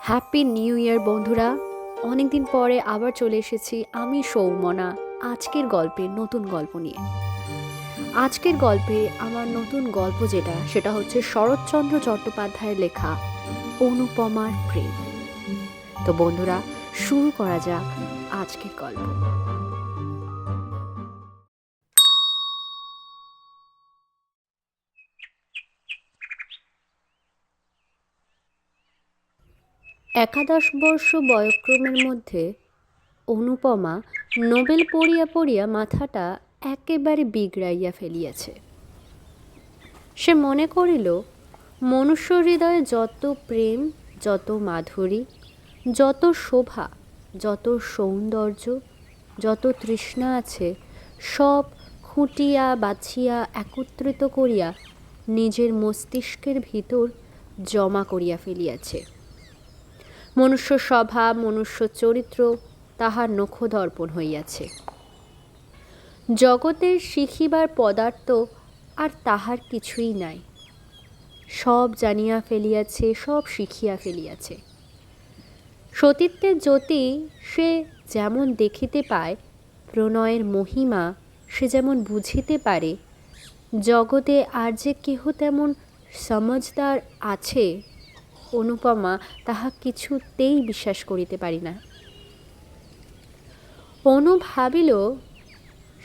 Happy new year বন্ধুরা। অনেকদিন পরে আবার চলে এসেছি আমি সৌমনা আজকের গল্পে নতুন গল্প নিয়ে। আজকের গল্পে আমার নতুন গল্প সেটা হচ্ছে শরৎচন্দ্র চট্টোপাধ্যায়ের লেখা অনুপমার প্রেম। তো বন্ধুরা, শুরু করা যাক আজকের গল্প। একাদশ বর্ষ বয়ঃক্রমের মধ্যে অনুপমা নোবেল পড়িয়া পড়িয়া মাথাটা একেবারে বিগড়াইয়া ফেলিয়াছে। সে মনে করিল মনুষ্য হৃদয়ে যত প্রেম, যত মাধুরী, যত শোভা, যত সৌন্দর্য, যত তৃষ্ণা আছে, সব খুঁটিয়া বাছিয়া একত্রিত করিয়া নিজের মস্তিষ্কের ভিতর জমা করিয়া ফেলিয়াছে। মনুষ্য স্বভাব, মনুষ্য চরিত্র তাহার নখদর্পণ হইয়াছে। জগতের শিখিবার পদার্থ আর তাহার কিছুই নাই। সব জানিয়া ফেলিয়াছে, সব শিখিয়া ফেলিয়াছে। সতীত্বের জ্যোতি সে যেমন দেখিতে পায়, প্রণয়ের মহিমা সে যেমন বুঝিতে পারে, জগতে আর যে কেহ তেমন সমজদার আছে, অনুপমা তাহা কিছুতেই বিশ্বাস করিতে পারি না। অনু ভাবিল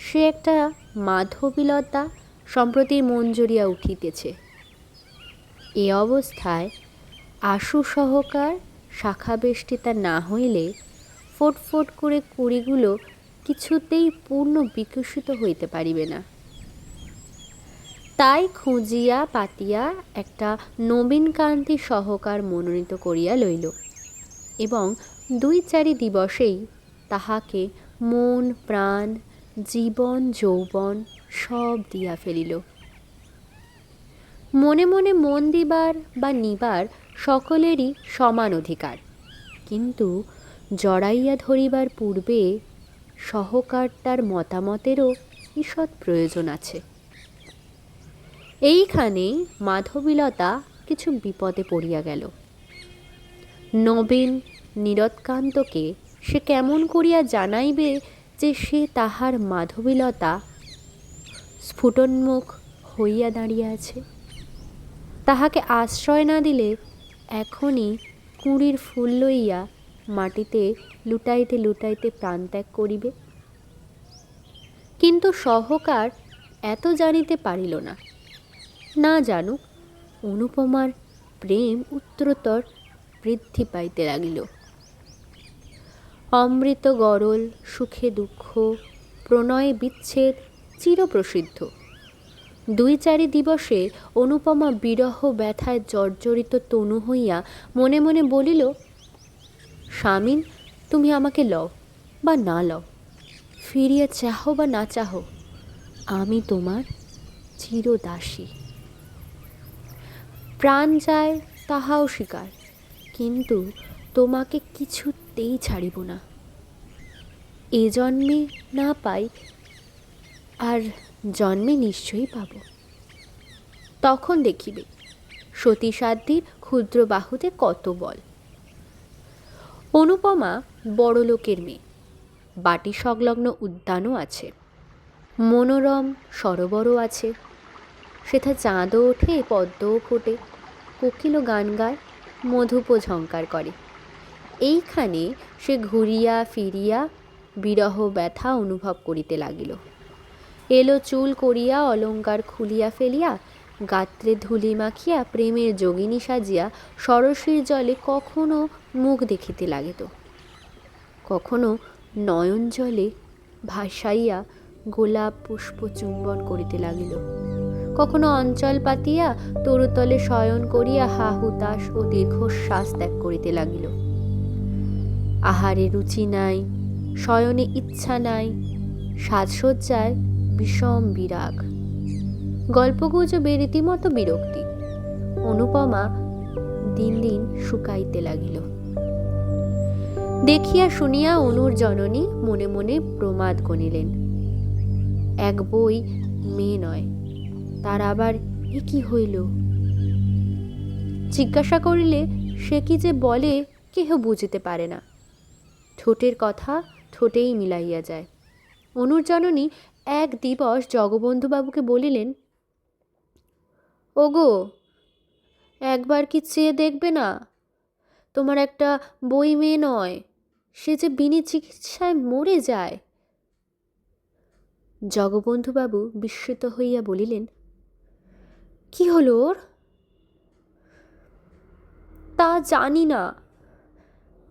সে একটা মাধবীলতা সম্প্রতি মন জুড়িয়া উঠিতেছে। এ অবস্থায় আশু সহকার শাখাবেষ্টিতা না হইলে ফোটফোট করে কুড়িগুলো কিছুতেই পূর্ণ বিকশিত হইতে পারিবে না। তাই খুঁজিয়া পাতিয়া একটা নবীনকান্তি সহকার মনোনীত করিয়া লইল এবং 2-4 দিবসেই তাহাকে মন প্রাণ জীবন যৌবন সব দিয়া ফেলিল। মনে মনে মন দিবার বা নিবার সকলেরই সমান অধিকার, কিন্তু জড়াইয়া ধরিবার পূর্বে সহকারটার মতামতেরও ঈষৎ প্রয়োজন আছে। এইখানেই মাধবীলতা কিছু বিপদে পড়িয়া গেল। নবীন নীরদকান্তকে সে কেমন করিয়া জানাইবে যে সে তাহার মাধবীলতা স্ফুটন্মুখ হইয়া দাঁড়িয়ে আছে? তাহাকে আশ্রয় না দিলে এখনই কুঁড়ির ফুল লইয়া মাটিতে লুটাইতে লুটাইতে প্রাণত্যাগ করিবে। কিন্তু সহকার এত জানিতে পারিল না। না জানুক, অনুপমার প্রেম উত্তরোত্তর বৃদ্ধি পাইতে লাগিল। অমৃত গরল, সুখে দুঃখ, প্রণয়ে বিচ্ছেদ চিরপ্রসিদ্ধ। 2-4 দিবসে অনুপমা বিরহ ব্যথায় জর্জরিত তনু হইয়া মনে মনে বলিল, স্বামীন, তুমি আমাকে লও বা না লও, ফিরিয়া চাহো বা না চাহো, আমি তোমার চিরদাসী। প্রাণ যায় তাহাও স্বীকার, কিন্তু তোমাকে কিছুতেই ছাড়িব না। এ জন্মে না পাই, আর জন্মে নিশ্চয়ই পাব। তখন দেখিবে সতীসাধ্যির ক্ষুদ্র বাহুতে কত বল। অনুপমা বড়লোকের মেয়ে, বাটি সংলগ্ন উদ্যানও আছে, মনোরম সরোবরও আছে, সেথা চাঁদও ওঠে, পদ্মও ফোটে, কোকিলও গান গায়, মধুপও ঝঙ্কার করে। এইখানে সে ঘুরিয়া ফিরিয়া বিরহ ব্যথা অনুভব করিতে লাগিল। এলো চুল করিয়া অলঙ্কার খুলিয়া ফেলিয়া, গাত্রে ধুলি মাখিয়া প্রেমের যোগিনী সাজিয়া সরসীর জলে কখনো মুখ দেখিতে লাগিত, কখনো নয়ন জলে ভাসাইয়া গোলাপ পুষ্প চুম্বন করিতে লাগিল, কখনো অঞ্চল পাতিয়া তরুতলে শয়ন করিয়া হা হুতাশ ও দীর্ঘশ্বাস ত্যাগ করিতে লাগিল। আহারে রুচি নাই, শয়নে ইচ্ছা নাই, সাজসজ্জায় বিষম বিরাগ, গল্পগুজবে রীতিমতো বিরক্তি। অনুপমা দিন দিন শুকাইতে লাগিল। দেখিয়া শুনিয়া অনুর জননী মনে মনে প্রমাদ গণিলেন। এক বই মেয়ে নয়, তার আবার এ কি হইল? জিজ্ঞাসা করিলে সে কি যে বলে কেহ বুঝিতে পারে না। ঠোঁটের কথা ঠোঁটেই মিলাইয়া যায়। অনুর জননী এক দিবস জগবন্ধুবাবুকে বলিলেন, ওগো, একবার কি চেয়ে দেখবে না? তোমার একটা বই মেয়ে নয়, সে যে বিনি চিকিৎসায় মরে যায়। জগবন্ধুবাবু বিস্মিত হইয়া বলিলেন, কি হলো ওর? তা জানি না।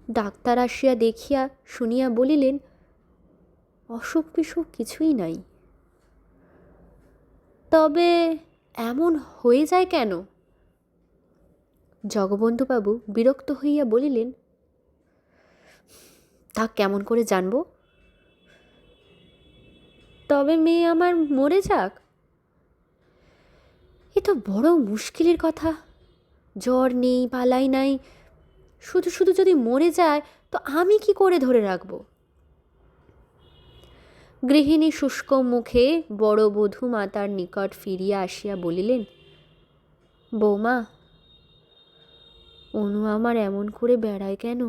ডাক্তার আসিয়া দেখিয়া শুনিয়া বলিলেন, অসুখ বিসুখ কিছুই নাই। তবে এমন হয়ে যায় কেন? জগবন্ধুবাবু বিরক্ত হইয়া বলিলেন, তা কেমন করে জানব? তবে মেয়ে আমার মরে যাক, এ তো বড় মুশকিলের কথা। জ্বর নেই, পালাই নাই, শুধু শুধু যদি মরে যায় তো আমি কি করে ধরে রাখব? গৃহিণী শুষ্ক মুখে বড় বধূ মাতার নিকট ফিরিয়া আসিয়া বলিলেন, বৌমা, অনু আমার এমন করে বেড়ায় কেন?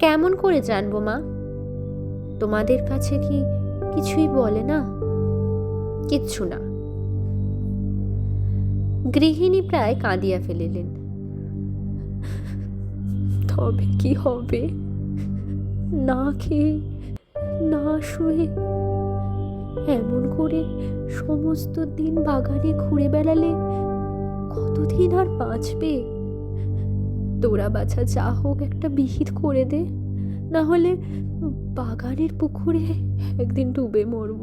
কেমন করে জানবো মা? তোমাদের কাছে কি কিছুই বলে না? কিচ্ছু না। গৃহিণী প্রায় কাঁদিয়া ফেলিলেন। তবে কি হবে? না খেয়ে না শুয়ে এমন করে সমস্ত দিন বাগানে ঘুরে বেড়ালে কতদিন আর বাঁচবে? তোরা বাছা যা হোক একটা বিহিত করে দে, না হলে বাগানের পুকুরে একদিন ডুবে মরব।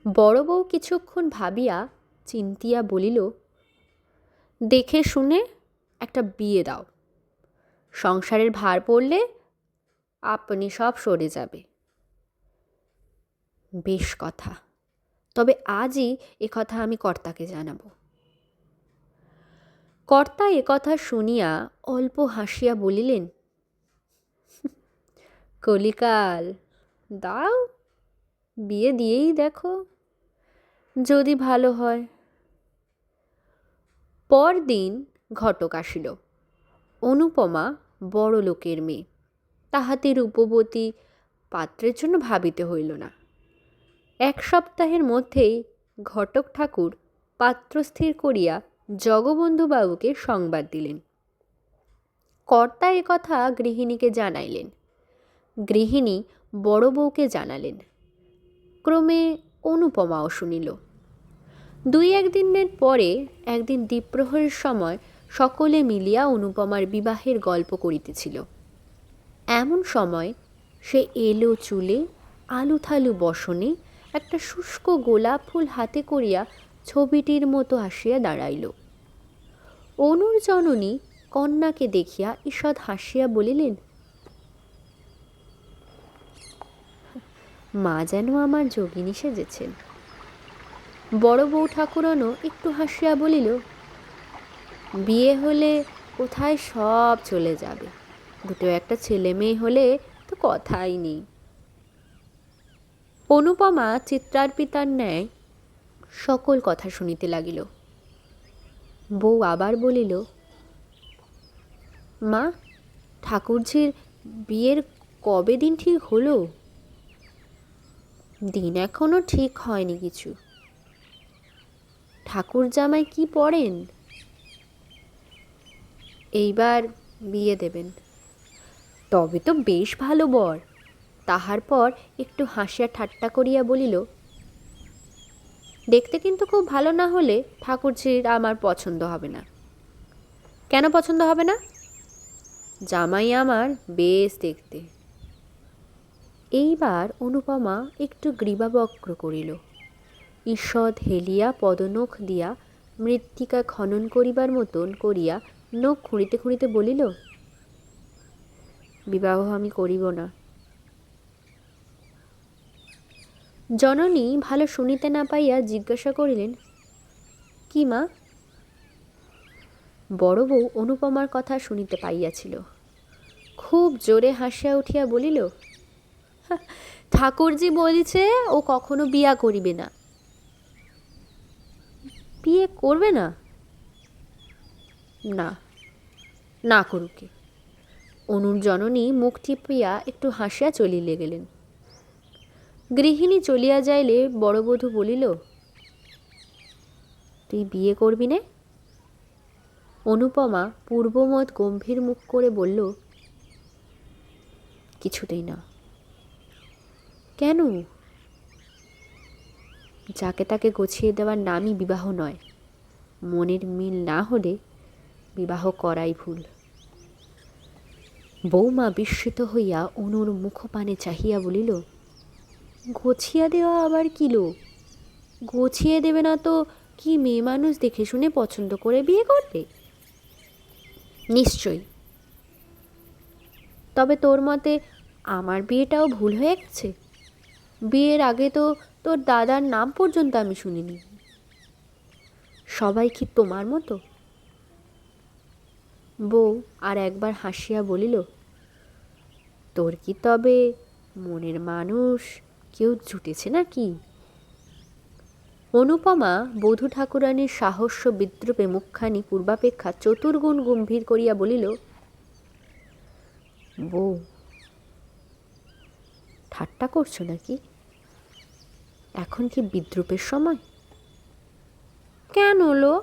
বড় বউ কিছুক্ষণ ভাবিয়া চিন্তিয়া বলিল, দেখে শুনে একটা বিয়ে দাও। সংসারের ভার পড়লে আপনি সব সরে যাবে। বেশ কথা, তবে আজই কথা আমি কর্তাকে জানাব। কর্তা কথা শুনিয়া অল্প হাসিয়া বলিলেন, কলিকাল, দাও, বিয়ে দিয়েই দেখো, যদি ভালো হয়। পরদিন ঘটক আসিল। অনুপমা বড় লোকের মেয়ে, তাহাতে রূপবতী, পাত্রের জন্য ভাবিতে হইল না। এক সপ্তাহের মধ্যেই ঘটক ঠাকুর পাত্র স্থির করিয়া জগবন্ধুবাবুকে সংবাদ দিলেন। কর্তা কথা গৃহিণীকে জানাইলেন, গৃহিণী বড় বউকে জানালেন, ক্রমে অনুপমাও শুনিল। দুই একদিনের পরে একদিন দ্বীপ্রহরের সময় সকলে মিলিয়া অনুপমার বিবাহের গল্প করিতেছিল। এমন সময় সে এলো চুলে, আলু থালু বসনে, একটা শুষ্ক গোলাপ ফুল হাতে করিয়া ছবিটির মতো আসিয়া দাঁড়াইল। অনুর জননী কন্যাকে দেখিয়া ঈষৎ হাসিয়া বলিলেন, মা যেন আমার যোগিনী সেজেছেন। বড় বউ ঠাকুরানও একটু হাসিয়া বলিল, বিয়ে হলে কোথায় সব চলে যাবে, দুটো একটা ছেলে মেয়ে হলে তো কথাই নেই। অনুপমা চিত্রার্পিতার ন্যায় সকল কথা শুনিতে লাগিল। বউ আবার বলিল, মা, ঠাকুরঝির বিয়ের কবে দিন ঠিক হলো? দিন এখনো ঠিক হয়নি কিছু। ঠাকুর জামাই কি পড়েন? এইবার বিয়ে দেবেন। তবে তো বেশ ভালো বর। তাহার পর একটু হাসিয়া ঠাট্টা করিয়া বলিল, দেখতে কিন্তু খুব ভালো না হলে ঠাকুরঝির আমার পছন্দ হবে না। কেন পছন্দ হবে না? জামাই আমার বেশ দেখতে। এইবার অনুপমা একটু গ্রীবাবক্র করিল। ঈষৎ হেলিয়া পদনখ দিয়া মৃত্তিকা খনন করিবার মতন করিয়া নখ খুঁড়িতে খুঁড়িতে বলিল, বিবাহ আমি করিব না। জননী ভালো শুনিতে না পাইয়া জিজ্ঞাসা করিলেন, কি মা? বড় বউ অনুপমার কথা শুনিতে পাইয়াছিল। খুব জোরে হাসিয়া উঠিয়া বলিল, ঠাকুরজি বলিছে ও কখনো বিয়া করিবে না। বিয়ে করবে না? না, না করুকে। অনুর জননী মুখ টিপিয়া একটু হাসিয়া চলিলে গেলেন। গৃহিণী চলিয়া যাইলে বড় বধূ বলিল, তুই বিয়ে করবি নে? অনুপমা পূর্বমত গম্ভীর মুখ করে বলল, কিছুতেই না। কেন? যাকে তাকে গছিয়ে দেওয়ার নামই বিবাহ নয়। মনের মিল না হলে বিবাহ করাই ভুল। বৌমা বিস্মিত হইয়া অনুর মুখপানে চাহিয়া বলিল, গছিয়া দেওয়া আবার কিলো? গছিয়ে দেবে না তো কি মেয়ে মানুষ দেখে শুনে পছন্দ করে বিয়ে করবে? নিশ্চয়ই। তবে তোর মতে আমার বিয়েটাও ভুল হয়ে গেছে? বিয়ের আগে তো তোর দাদার নাম পর্যন্ত আমি শুনিনি। সবাই কি তোমার মতো? বউ আর একবার হাসিয়া বলিল, তোর কি তবে মনের মানুষ কেউ জুটেছে নাকি? অনুপমা বধূ ঠাকুরানীর সাহস্য বিদ্রুপে মুখখানি পূর্বাপেক্ষা চতুর্গুণ গম্ভীর করিয়া বলিল, বউ, ঠাট্টা করছো নাকি? এখন কি বিদ্রুপের সময়? কেন লো?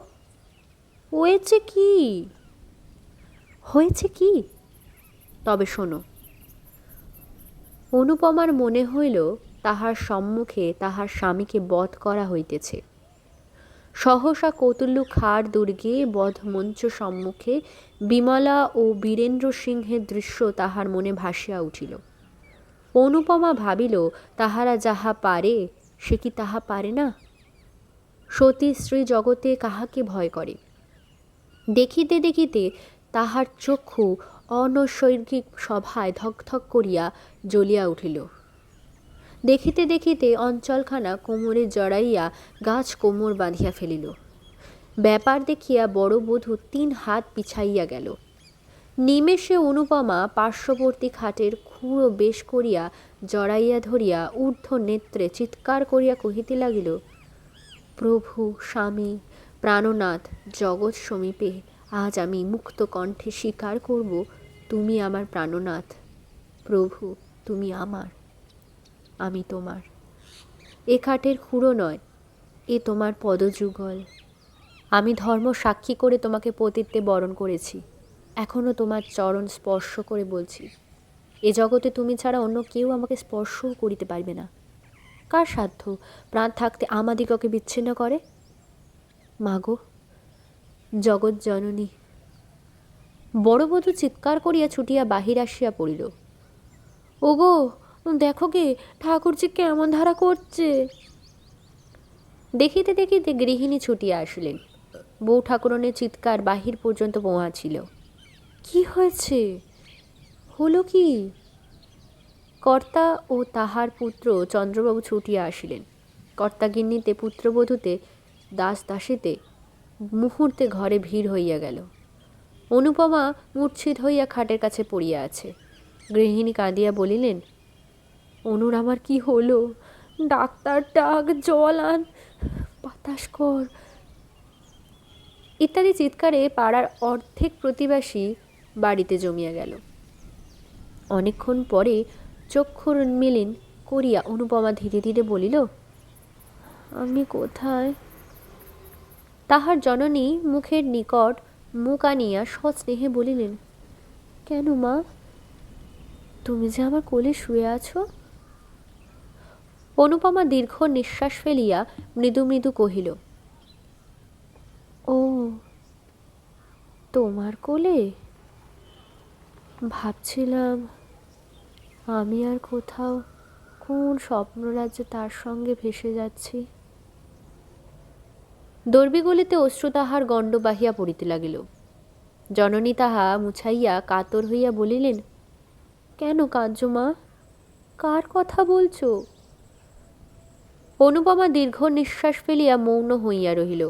হয়েছে কি? হয়েছে কি? তবে শোনো। অনুপমার মনে হইল তাহার সম্মুখে তাহার স্বামীকে বধ করা হইতেছে। সহসা কৌতুল্য খাড় দুর্গে বধমঞ্চ সম্মুখে বিমলা ও বীরেন্দ্র সিংহের দৃশ্য তাহার মনে ভাসিয়া উঠিল। অনুপমা ভাবিল, তাহারা যাহা পারে সে কি তাহা পারে না? সতী স্ত্রী জগতে কাহাকে ভয় করে? দেখিতে দেখিতে তাহার চক্ষু অনৈসর্গিক সভায় ধকধক করিয়া জ্বলিয়া উঠিল। দেখিতে দেখিতে অঞ্চলখানা কোমরে জড়াইয়া গাছ কোমর বাঁধিয়া ফেলিল। ব্যাপার দেখিয়া বড় বধূ 3 হাত পিছাইয়া গেল। নিমেষে অনুপমা পার্শ্ববর্তী খাটের খুঁড়ো বেশ করিয়া জড়াইয়া ধরিয়া ঊর্ধ্ব নেত্রে চিৎকার করিয়া কহিতে লাগিল, প্রভু, স্বামী, প্রাণনাথ, জগৎ সমীপে আজ আমি মুক্ত কণ্ঠে স্বীকার করব, তুমি আমার প্রাণনাথ। প্রভু, তুমি আমার, আমি তোমার। এ খাটের খুঁড়ো নয়, এ তোমার পদযুগল। আমি ধর্ম সাক্ষী করে তোমাকে পতিত্বে বরণ করেছি। এখনও তোমার চরণ স্পর্শ করে বলছি, এ জগতে তুমি ছাড়া অন্য কেউ আমাকে স্পর্শও করিতে পারবে না। কার সাধ্য প্রাণ থাকতে আমাদিগকে বিচ্ছিন্ন করে? মাগো, জগৎ জননী। বড় বধূ চিৎকার করিয়া ছুটিয়া বাহির আসিয়া পড়িল। ওগো, দেখো গে ঠাকুরজি কেমন ধারা করছে। দেখিতে দেখিতে গৃহিণী ছুটিয়া আসিলেন। বউ ঠাকুরনের চিৎকার বাহির পর্যন্ত পৌঁছিল। কি হয়েছে? হলো কি? কর্তা ও তাহার পুত্র চন্দ্রবাবু ছুটিয়া আসিলেন। কর্তাগিন্নিতে পুত্রবধূতে দাস দাসীতে মুহূর্তে ঘরে ভিড় হইয়া গেল। অনুপমা মূর্ছিত হইয়া খাটের কাছে পড়িয়া আছে। গৃহিণী কাঁদিয়া বলিলেন, অনুর আমার কি হলো? ডাক্তার ডাক, জল আন, বাতাস কর ইত্যাদি চিৎকারে পাড়ার অর্ধেক প্রতিবাসী বাড়িতে জমিয়া গেল। অনেকক্ষণ পরে চক্ষু উন্মিলন করিয়া অনুপমা ধীরে ধীরে বলিল, আমি কোথায়? তাহার জননী মুখের নিকট মুখ আনিয়া সস্নেহে বলিলেন, কেন মা, তুমি যে আমার কোলে শুয়ে আছো? অনুপমা দীর্ঘ নিঃশ্বাস ফেলিয়া মৃদু মৃদু কহিল, ও তোমার কোলে? ভাবছিলাম আমি আর কোথাও কোন স্বপ্নরাজ্যে তার সঙ্গে ভেসে যাচ্ছি। দর্বিগলিতে অশ্রু তাহার গণ্ড বাহিয়া পড়িতে লাগিল। জননী তাহা মুছাইয়া কাতর হইয়া বলিলেন, কেন কাঁদছো মা? কার কথা বলছো? অনুপমা দীর্ঘ নিঃশ্বাস ফেলিয়া মৌন হইয়া রহিল।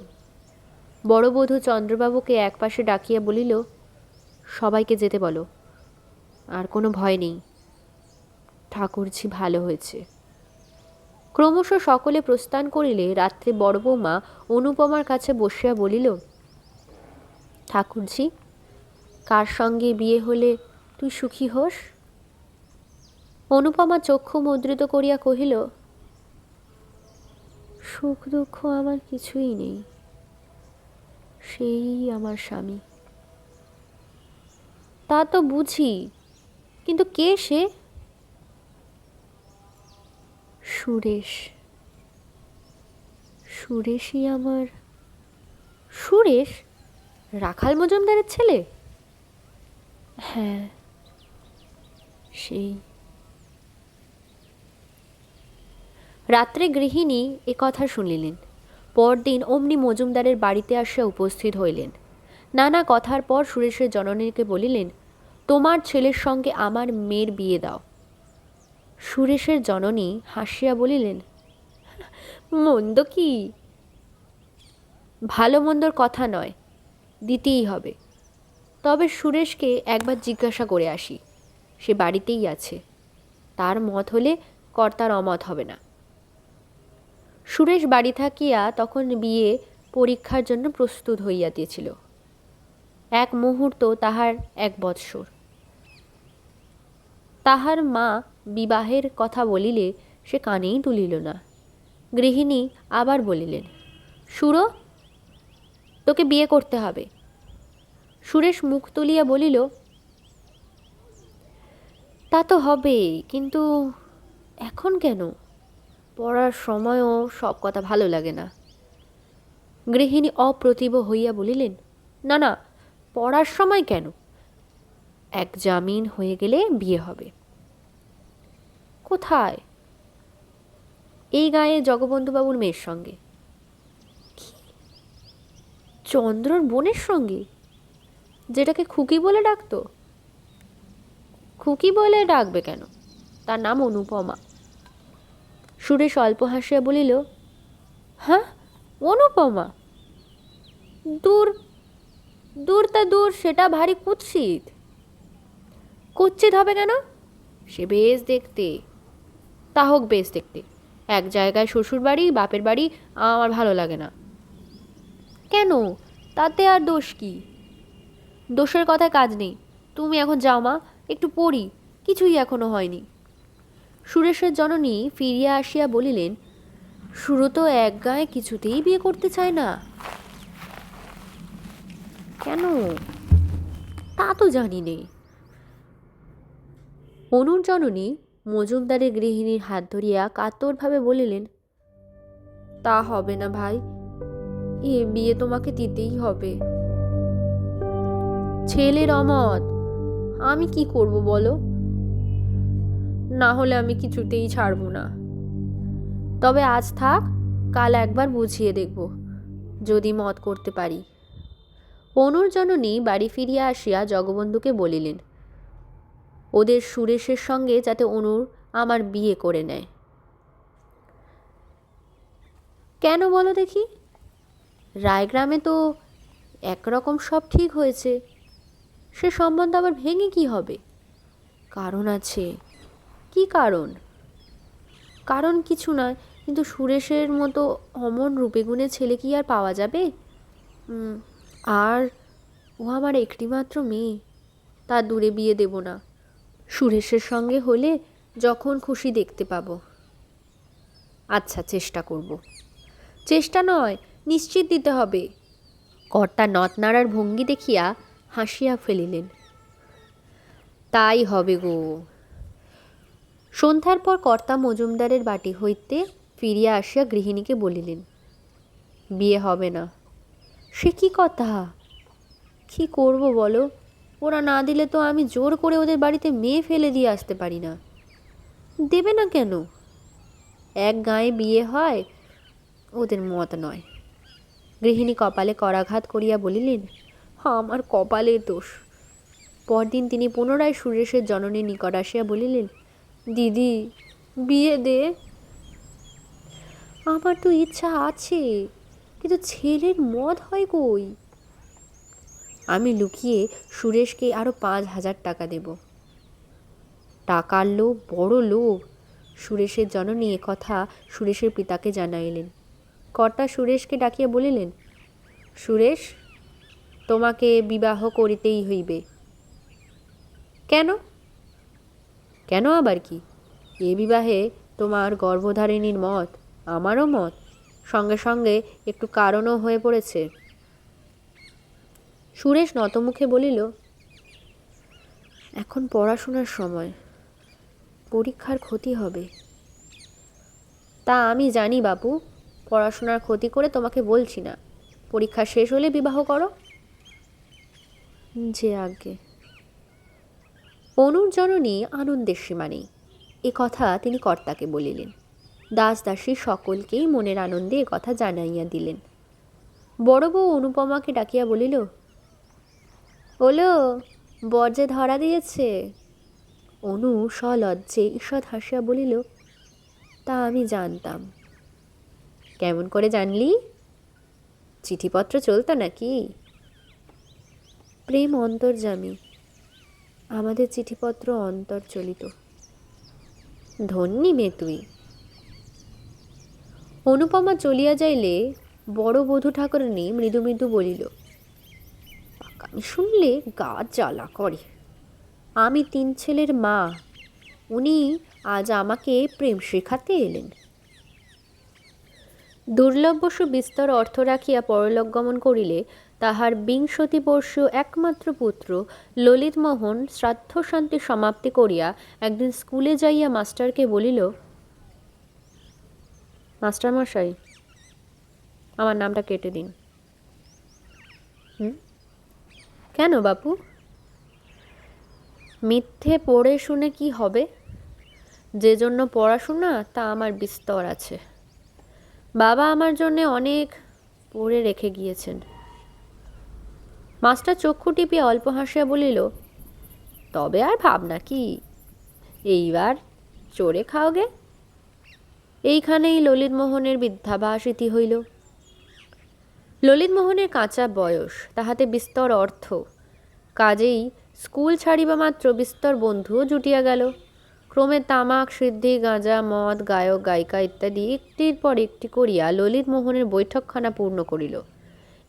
বড় বধূ চন্দ্রবাবুকে একপাশে ডাকিয়া বলিল, সবাইকে যেতে বলো, আর কোনো ভয় নেই, ঠাকুরঝি ভালো হয়েছে। ক্রমশ সকলে প্রস্থান করিলে রাত্রে বড় বৌমা অনুপমার কাছে বসিয়া বলিল, ঠাকুরজি, কার সঙ্গে বিয়ে হলে তুই সুখী হোস? অনুপমা চক্ষু মুদ্রিত করিয়া কহিল, সুখ দুঃখ আমার কিছুই নেই, সেই আমার স্বামী। তা তো বুঝি, কিন্তু কে সে? সুরেশ। সুরেশই আমার। সুরেশ রাখাল মজুমদারের ছেলে? হ্যাঁ, সেই। রাত্রে গৃহিণী এ কথা শুনিলেন। পরদিন অমনি মজুমদারের বাড়িতে আসিয়া উপস্থিত হইলেন। নানা কথার পর সুরেশের জননীকে বলিলেন, তোমার ছেলের সঙ্গে আমার মেয়ের বিয়ে দাও। সুরেশের জননী হাসিয়া বলিলেন, মন্দ কি? ভালো মন্দর কথা নয়, দিতেই হবে। তবে সুরেশকে একবার জিজ্ঞাসা করে আসি, সে বাড়িতেই আছে। তার মত হলে কর্তার অমত হবে না। সুরেশ বাড়ি থাকিয়া তখন বিয়ে পরীক্ষার জন্য প্রস্তুত হইয়াছিল। এক মুহূর্ত তাহার 1 বৎসর। তাহার মা বিবাহের কথা বলিলে সে কানেই তুলিল না। গৃহিণী আবার বলিলেন, সুরো, তোকে বিয়ে করতে হবে। সুরেশ মুখ তুলিয়া বলিল, তা তো হবেই, কিন্তু এখন কেন? পড়ার সময়ও সব কথা ভালো লাগে না। গৃহিণী অপ্রতিভ হইয়া বলিলেন, না না, পড়ার সময় কেন? এক জামিন হয়ে গেলে বিয়ে হবে। কোথায়? এই গায়ে জগবন্ধুবাবুর মেয়ের সঙ্গে। চন্দ্রর বোনের সঙ্গে, যেটাকে খুকি বলে ডাকতো? খুকি বলে ডাকবে কেন? তার নাম অনুপমা। সুরেশ অল্প হাসিয়া বলিল, হ্যাঁ, অনুপমা? দূর দূর, তা দূর, সেটা ভারী কুৎসিত। কুৎসিত হবে কেন? সে বেশ দেখতে। তা হোক বেশ দেখতে। এক জায়গায় শ্বশুর বাড়ি, বাপের বাড়ি, আমার ভালো লাগে না। কেন? তাতে আর দোষ কি? দোষের কথায় কাজ নেই। তুমি এখন যাও মা, একটু পড়ি, কিছুই এখনো হয়নি। সুরেশের জননী ফিরিয়া আসিয়া বলিলেন, সুরো তো এক গায়ে কিছুতেই বিয়ে করতে চায় না। কেন? তা তো জানি নেই। অনুর জননী মজুমদারের গৃহিণীর হাত ধরিয়া কাতরভাবে বলিলেন, তা হবে না ভাই, এ বিয়ে তোমাকে দিতেই হবে। ছেলের অমত, আমি কি করব বলো? না হলে আমি কিছুতেই ছাড়ব না। তবে আজ থাক, কাল একবার বুঝিয়ে দেখব, যদি মত করতে পারি। অনুর জননী বাড়ি ফিরিয়া আসিয়া জগবন্ধুকে বলিলেন, ওদের সুরেশের সঙ্গে যাতে অনুর আমার বিয়ে করে নেয়। কেন বলো দেখি? রায়গ্রামে তো একরকম সব ঠিক হয়েছে, সে সম্বন্ধ আবার ভেঙে কি হবে? কারণ আছে। কি কারণ? কারণ কিছু নয়, কিন্তু সুরেশের মতো অমন রূপেগুণে ছেলে কি আর পাওয়া যাবে? আর ও আমার একটিমাত্র মেয়ে, তার দূরে বিয়ে দেব না। সুরেশের সঙ্গে হলে যখন খুশি দেখতে পাবো। আচ্ছা, চেষ্টা করব। চেষ্টা নয়, নিশ্চিত দিতে হবে। কর্তা নথ নাড়ার ভঙ্গি দেখিয়া হাসিয়া ফেলিলেন। তাই হবে গো। সন্ধ্যার পর কর্তা মজুমদারের বাটি হইতে ফিরিয়া আসিয়া গৃহিণীকে বলিলেন, বিয়ে হবে না। সে কি কথা? কি করব বলো? ওরা না দিলে তো আমি জোর করে ওদের বাড়িতে মেয়ে ফেলে দিয়ে আসতে পারি না। দেবে না কেন? এক গায়ে বিয়ে হয়, ওদের মত নয়। গৃহিণী কপালে করাঘাত করিয়া বলিলেন, আমার কপালে দোষ। পরদিন তিনি পুনরায় সুরেশের জননীর নিকট আসিয়া বলিলেন, দিদি, বিয়ে দে। আমার তো ইচ্ছা আছে, কিন্তু ছেলের মত হয় কই? আমি লুকিয়ে সুরেশকে আরও 5,000 টাকা দেব। টাকার লোভ বড় লোভ। সুরেশের জননী এ কথা সুরেশের পিতাকে জানাইলেন। কর্তা সুরেশকে ডাকিয়া বলিলেন, সুরেশ, তোমাকে বিবাহ করিতেই হইবে। কেন? কেন আবার কি? এ বিবাহে তোমার গর্ভধারিণীর মত, আমারও মত, সঙ্গে সঙ্গে একটু কারণও হয়ে পড়েছে। সুরেশ নতমুখে বলিল, এখন পড়াশোনার সময়, পরীক্ষার ক্ষতি হবে। তা আমি জানি বাপু, পড়াশোনার ক্ষতি করে তোমাকে বলছি না। পরীক্ষা শেষ হলে বিবাহ করো। যে আজ্ঞে। অনুর জননী আনন্দের সীমা নেই, এ কথা তিনি কর্তাকে বলিলেন। দাস দাসী সকলকেই মনের আনন্দে এ কথা জানাইয়া দিলেন। বড় বউ অনুপমাকে ডাকিয়া বলিল, ওলো, বর যে ধরা দিয়েছে। অনু সলজ্জে ঈষৎ হাসিয়া বলিল, তা আমি জানতাম। কেমন করে জানলি? চিঠিপত্র চলতো নাকি? প্রেম অন্তর্যামী, আমাদের চিঠিপত্র অন্তর চলিত। ধন্যী মেয়ে তুই। অনুপমা চলিয়া যাইলে বড় বধূ ঠাকুরানী মৃদু মৃদু বলিল, পাকামি শুনলে গা জ্বালা করে। আমি 3 ছেলের মা, উনি আজ আমাকে প্রেম শেখাতে এলেন। দুর্লভবশু বিস্তর অর্থ রাখিয়া পরলোক গমন করিলে তাহার 20 বর্ষীয় একমাত্র পুত্র ললিতমোহন শ্রাদ্ধ শান্তি সমাপ্তি করিয়া একদিন স্কুলে যাইয়া মাস্টারকে বলিল, মাস্টারমশাই, আমার নামটা কেটে দিন। কেন বাপু? মিথ্যে পড়ে শুনে কি হবে? যে জন্য পড়াশোনা তা আমার বিস্তর আছে। বাবা আমার জন্যে অনেক পড়ে রেখে গিয়েছেন। মাস্টার চক্ষু টিপিয়া অল্প হাসিয়া বলিল, তবে আর ভাবনা কি, এইবার চড়ে খাওগে। এইখানেই ললিতমোহনের বিদ্যাভাস ইতি হইল। ললিতমোহনের কাঁচা বয়স, তাহাতে বিস্তর অর্থ, কাজেই স্কুল ছাড়িবা মাত্র বিস্তর বন্ধুও জুটিয়া গেল। ক্রমে তামাক, সিদ্ধি, গাঁজা, মদ, গায়ক গায়িকা ইত্যাদি একটির পর একটি করিয়া ললিতমোহনের বৈঠকখানা পূর্ণ করিল।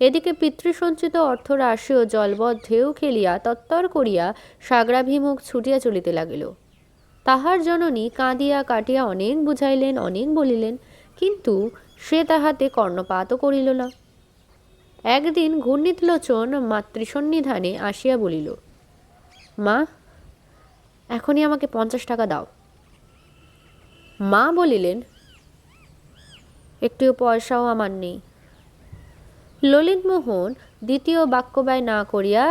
এদিকে পিতৃসঞ্চিত অর্থরাশিও জলবৎ ঢেউ খেলিয়া তত্তর করিয়া সাগ্রাভিমুখ ছুটিয়া চলিতে লাগিল। তাহার জননী কাঁদিয়া কাটিয়া অনেক বুঝাইলেন, অনেক বলিলেন, কিন্তু সে তাহাতে কর্ণপাতও করিল না। একদিন ঘূর্ণিতলোচন মাতৃসন্নিধানে আসিয়া বলিল, মা, এখনই আমাকে 50 টাকা দাও। মা বলিলেন, একটিও পয়সাও আমার নেই। ললিতমোহন দ্বিতীয় বাক্যব্যয় না করিয়া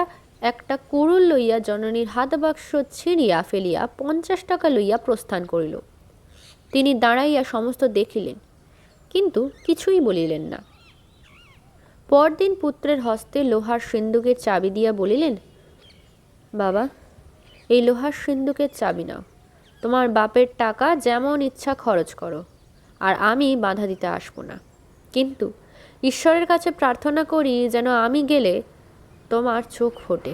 একটা কুড়ুল লইয়া জননীর হাত বাক্স ছিঁড়িয়া ফেলিয়া 50 টাকা লইয়া প্রস্থান করিল। তিনি দাঁড়াইয়া সমস্ত দেখিলেন, কিন্তু কিছুই বলিলেন না। পরদিন পুত্রের হস্তে লোহার সিন্দুকের চাবি দিয়া বলিলেন, বাবা, এই লোহার সিন্দুকের চাবি নাও। তোমার বাপের টাকা যেমন ইচ্ছা খরচ করো, আর আমি বাধা দিতে আসব না। কিন্তু ঈশ্বরের কাছে প্রার্থনা করি যেন আমি গেলে তোমার চোখ ফোটে।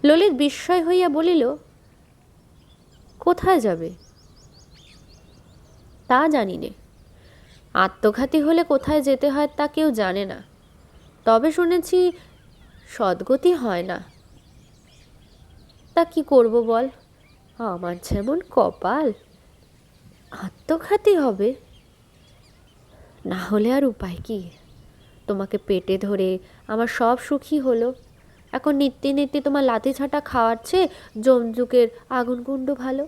ললিত বিস্ময় হইয়া বলিল, কোথায় যাবে? তা জানি নে। আত্মঘাতী হলে কোথায় যেতে হয় তা কেউ জানে না। তবে শুনেছি সদ্গতি হয় না। তা কি করব বল? আমার যেমন কপাল, আত্মঘাতী হবে। না হলে আর উপায় কি? তোমাকে পেটে ধরে আমার সব সুখী হলো। এখন নিত্যে নিত্যে তোমার লাথি ছাটা খাওয়ার চেয়ে জমজুকের আগুনকুণ্ড ভালো।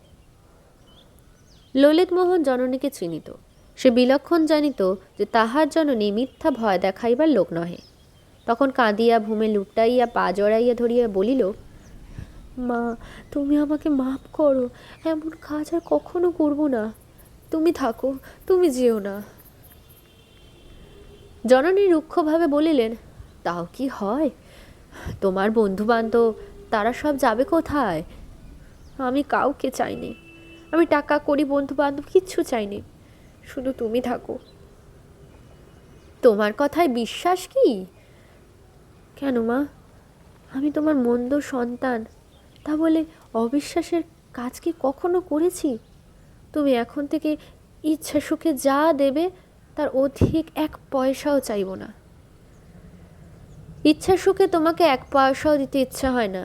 ললিতমোহন জননীকে চিনিত। সে বিলক্ষণ জানিত যে তাহার জননী মিথ্যা ভয় দেখাইবার লোক নহে। তখন কাঁদিয়া ভূমে লুটাইয়া পা জড়াইয়া ধরিয়া বলিল, মা, তুমি আমাকে মাফ করো, এমন কাজ আর কখনো করব না। তুমি থাকো, তুমি যেও না। জননী রুক্ষভাবে বলিলেন, তাও কি হয়? তোমার বন্ধু বান্ধব তারা সব যাবে কোথায়? আমি কাউকে চাইনি। আমি টাকা করি, বন্ধু বান্ধব কিচ্ছু চাইনি, শুধু তুমি থাকো। তোমার কথায় বিশ্বাস কি? কেন মা, আমি তোমার মন্দ সন্তান, তা বলে অবিশ্বাসের কাজ কি কখনো করেছি? তুমি এখন থেকে ইচ্ছা সুখে যা দেবে তার অধিক 1 পয়সাও চাইব না। ইচ্ছা সুখে তোমাকে এক পয়সাও দিতে ইচ্ছা হয় না,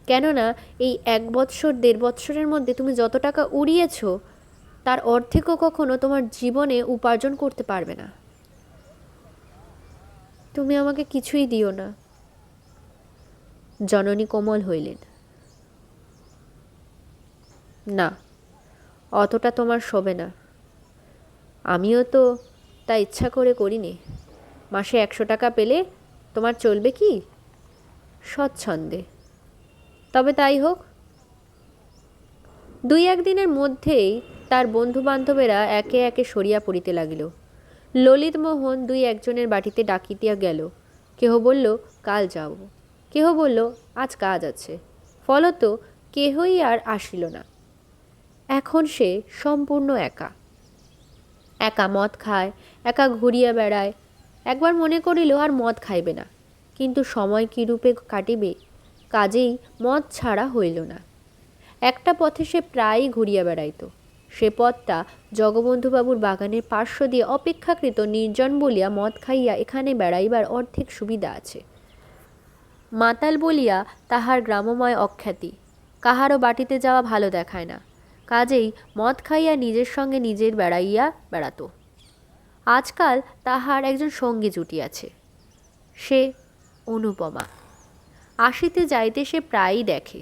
কেননা এই 1 বৎসর 1.5 বৎসরের মধ্যে তুমি যত টাকা উড়িয়েছ তার অর্ধেকও কখনো তোমার জীবনে উপার্জন করতে পারবে না। তুমি আমাকে কিছুই দিও না। জননী কোমল হইলেন। না, অতটা তোমার শোবে না। আমিও তো তা ইচ্ছা করে করিনি। মাসে 100 টাকা পেলে তোমার চলবে কি? স্বচ্ছন্দে। তবে তাই হোক। 2-1 দিনের মধ্যেই তার বন্ধুবান্ধবেরা একে একে সরিয়া পড়িতে লাগিল। ললিতমোহন 2-1জনের বাটিতে ডাকিতে গেল। কেহ বলল কাল যাব, কেহ বলল আজ কাজ আছে। ফলত কেহই আর আসিল না। এখন সে সম্পূর্ণ একা। একা মদ খায়, একা ঘুরিয়া বেড়ায়। একবার মনে করিল আর মদ খাইবে না, কিন্তু সময় কীরূপে কাটিবে, কাজেই মদ ছাড়া হইল না। একটা পথে সে প্রায়ই ঘুরিয়া বেড়াইত। সে পথটা জগবন্ধুবাবুর বাগানের পার্শ্ব দিয়ে অপেক্ষাকৃত নির্জন বলিয়া মদ খাইয়া এখানে বেড়াইবার অর্ধেক সুবিধা আছে। মাতাল বলিয়া তাহার গ্রামময় অখ্যাতি, কাহারও বাটিতে যাওয়া ভালো দেখায় না, কাজেই মদ খাইয়া নিজের সঙ্গে নিজের বেড়াইয়া বেড়াত। আজকাল তাহার একজন সঙ্গী জুটিয়াছে, সে অনুপমা। আসিতে যাইতে সে প্রায়ই দেখে।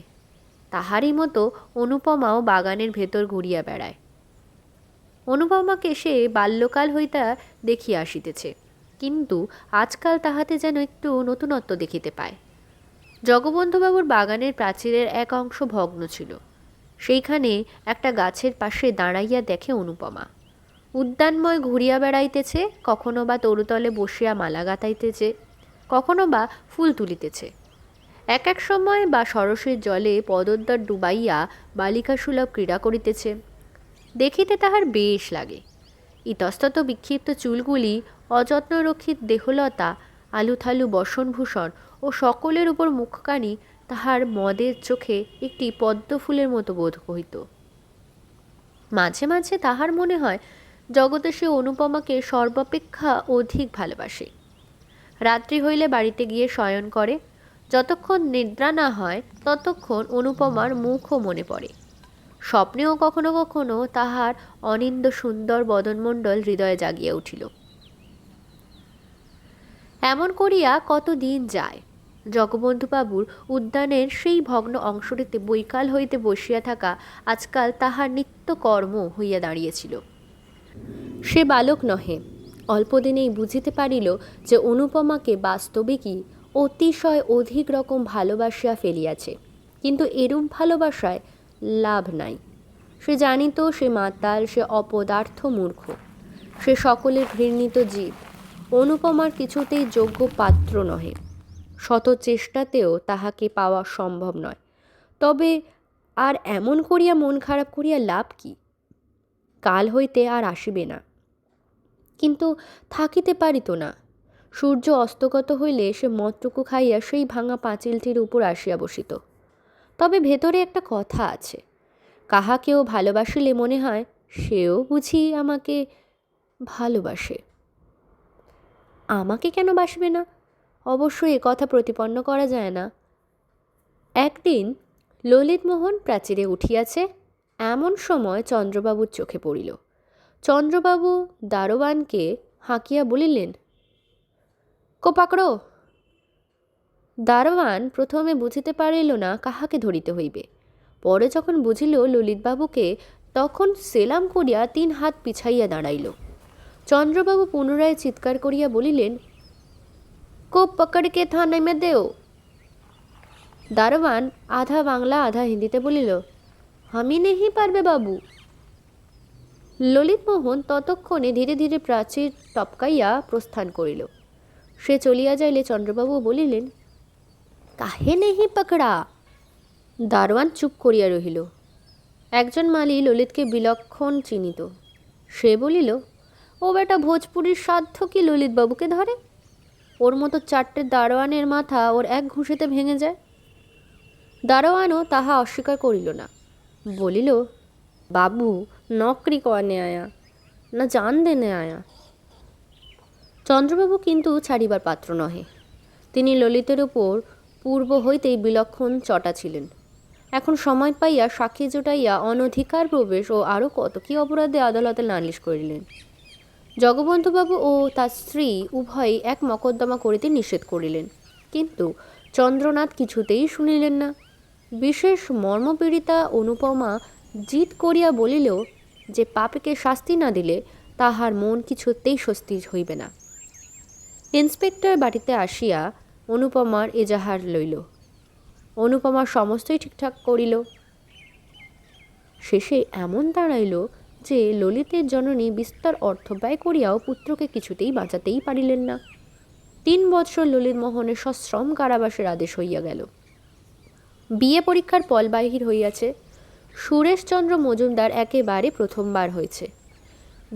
তাহারই মতো অনুপমাও বাগানের ভেতর ঘুরিয়া বেড়ায়। অনুপমাকে সে বাল্যকাল হইতে দেখিয়া আসিতেছে, কিন্তু আজকাল তাহাতে যেন একটু নতুনত্ব দেখিতে পায়। জগবন্ধুবাবুর বাগানের প্রাচীরের এক অংশ ভগ্ন ছিল। সেইখানে একটা গাছের পাশে দাঁড়াইয়া দেখে অনুপমা। উদ্যানময় ঘুরিয়া বেড়াইতেছে, কখনো বা তরুতলে বসিয়া মালা গাঁথাইতেছে, কখনো বা ফুল তুলিতেছে। এক এক সময় বা সরসের জলে পদোদ্দর ডুবাইয়া বালিকাসুলভ ক্রীড়া করিতেছে। দেখিতে তাহার বেশ লাগে। ইতস্তত বিক্ষিপ্ত চুলগুলি, অযত্নরক্ষিত দেহলতা, আলুথালু বসনভূষণ ও সকলের উপর মুখখানি তাহার মদের চোখে একটি পদ্মফুলের মতো বোধ হইত। মাঝে মাঝে তাহার মনে হয় জগতে সে অনুপমাকে সর্বাপেক্ষা অধিক ভালোবাসে। রাত্রি হইলে বাড়িতে গিয়ে শয়ন করে। যতক্ষণ নিদ্রা না হয় ততক্ষণ অনুপমার মুখও মনে পড়ে। স্বপ্নেও কখনো কখনো তাহার অনিন্দ সুন্দর বদনমণ্ডল হৃদয়ে জাগিয়া উঠিল। এমন করিয়া কত দিন যায়। জগবন্ধুবাবুর উদ্যানের সেই ভগ্ন অংশটিতে বৈকাল হইতে বসিয়া থাকা আজকাল তাহার নিত্য কর্ম হইয়া দাঁড়িয়েছিল। সে বালক নহে, অল্পদিনেই বুঝিতে পারিল যে অনুপমাকে বাস্তবিকই অতিশয় অধিক রকম ভালোবাসিয়া ফেলিয়াছে, কিন্তু এরূপ ভালোবাসায় লাভ নাই। সে জানিত সে মাতাল, সে অপদার্থ মূর্খ, সে সকলের ঘৃণিত জীব। অনুপমার কিছুতেই যোগ্য পাত্র নহে। শত চেষ্টাতেও তাহাকে পাওয়া সম্ভব নয়। তবে আর এমন করিয়া মন খারাপ করিয়া লাভ কি? কাল হইতে আর আসিবে না। কিন্তু থাকিতে পারিত না। সূর্য অস্তগত হইলে সে মদটুকু খাইয়া সেই ভাঙা পাঁচিলটির উপর আসিয়া বসিত। তবে ভেতরে একটা কথা আছে, কাহাকেও ভালোবাসিলে মনে হয় সেও বুঝি আমাকে ভালোবাসে। আমাকে কেন বাসবে না? অবশ্যই এ কথা প্রতিপন্ন করা যায় না। একদিন ললিতমোহন প্রাচীরে উঠিয়াছে, এমন সময় চন্দ্রবাবুর চোখে পড়িল। চন্দ্রবাবু দারোয়ানকে হাঁকিয়া বলিলেন, কো পাকড়ো। দারোয়ান প্রথমে বুঝিতে পারিল না কাহাকে ধরিতে হইবে। পরে যখন বুঝিল ললিতবাবুকে, তখন সেলাম করিয়া 3 হাত পিছাইয়া দাঁড়াইল। চন্দ্রবাবু পুনরায় চিৎকার করিয়া বলিলেন, কো পকড়কে থানায় মে দেও। দারোয়ান আধা বাংলা আধা হিন্দিতে বলিল, আমি নেহি পারবে বাবু। ললিতমোহন ততক্ষণে ধীরে ধীরে প্রাচীর টপকাইয়া প্রস্থান করিল। সে চলিয়া যাইলে চন্দ্রবাবু বলিলেন, কাহে নেহি পকড়া। দারোয়ান চুপ করিয়া রহিল। একজন মালি ললিতকে বিলক্ষণ চিনিত। সে বলিল, ও বেটা ভোজপুরীর সাধ্য কি ললিতবাবুকে ধরে? ওর মতো 4টে দারোয়ানের মাথা ওর এক ঘুষিতে ভেঙে যায়। দারোয়ানও তাহা অস্বীকার করিল না, বলিল, বাবু নকরি করনে আয়া না জান দেনে আয়া। চন্দ্রবাবু কিন্তু ছাড়িবার পাত্র নহে। তিনি ললিতের উপর পূর্ব হইতেই বিলক্ষণ চটা ছিলেন। এখন সময় পাইয়া সাক্ষী জোটাইয়া অনধিকার প্রবেশ ও আরও কত কি অপরাধে আদালতে নালিশ করিলেন। জগবন্ধুবাবু ও তার স্ত্রী উভয়ই এক মকদ্দমা করিতে নিষেধ করিলেন, কিন্তু চন্দ্রনাথ কিছুতেই শুনিলেন না। বিশেষ মর্মপীড়িতা অনুপমা জিদ করিয়া বলিল যে পাপীকে শাস্তি না দিলে তাহার মন কিছুতেই স্বস্তি হইবে না। ইন্সপেক্টর বাড়িতে আসিয়া অনুপমার এজাহার লইল। অনুপমা সমস্তই ঠিকঠাক করিল। শেষে এমন দাঁড়াইল যে ললিতের জননী বিস্তর অর্থ ব্যয় করিয়াও পুত্রকে কিছুতেই বাঁচাতেই পারিলেন না। 3 বৎসর ললিতমোহনের সশ্রম কারাবাসের আদেশ হইয়া গেল। বিয়ে পরীক্ষার ফল বাহির হইয়াছে। সুরেশচন্দ্র মজুমদার একেবারে প্রথমবার হয়েছে।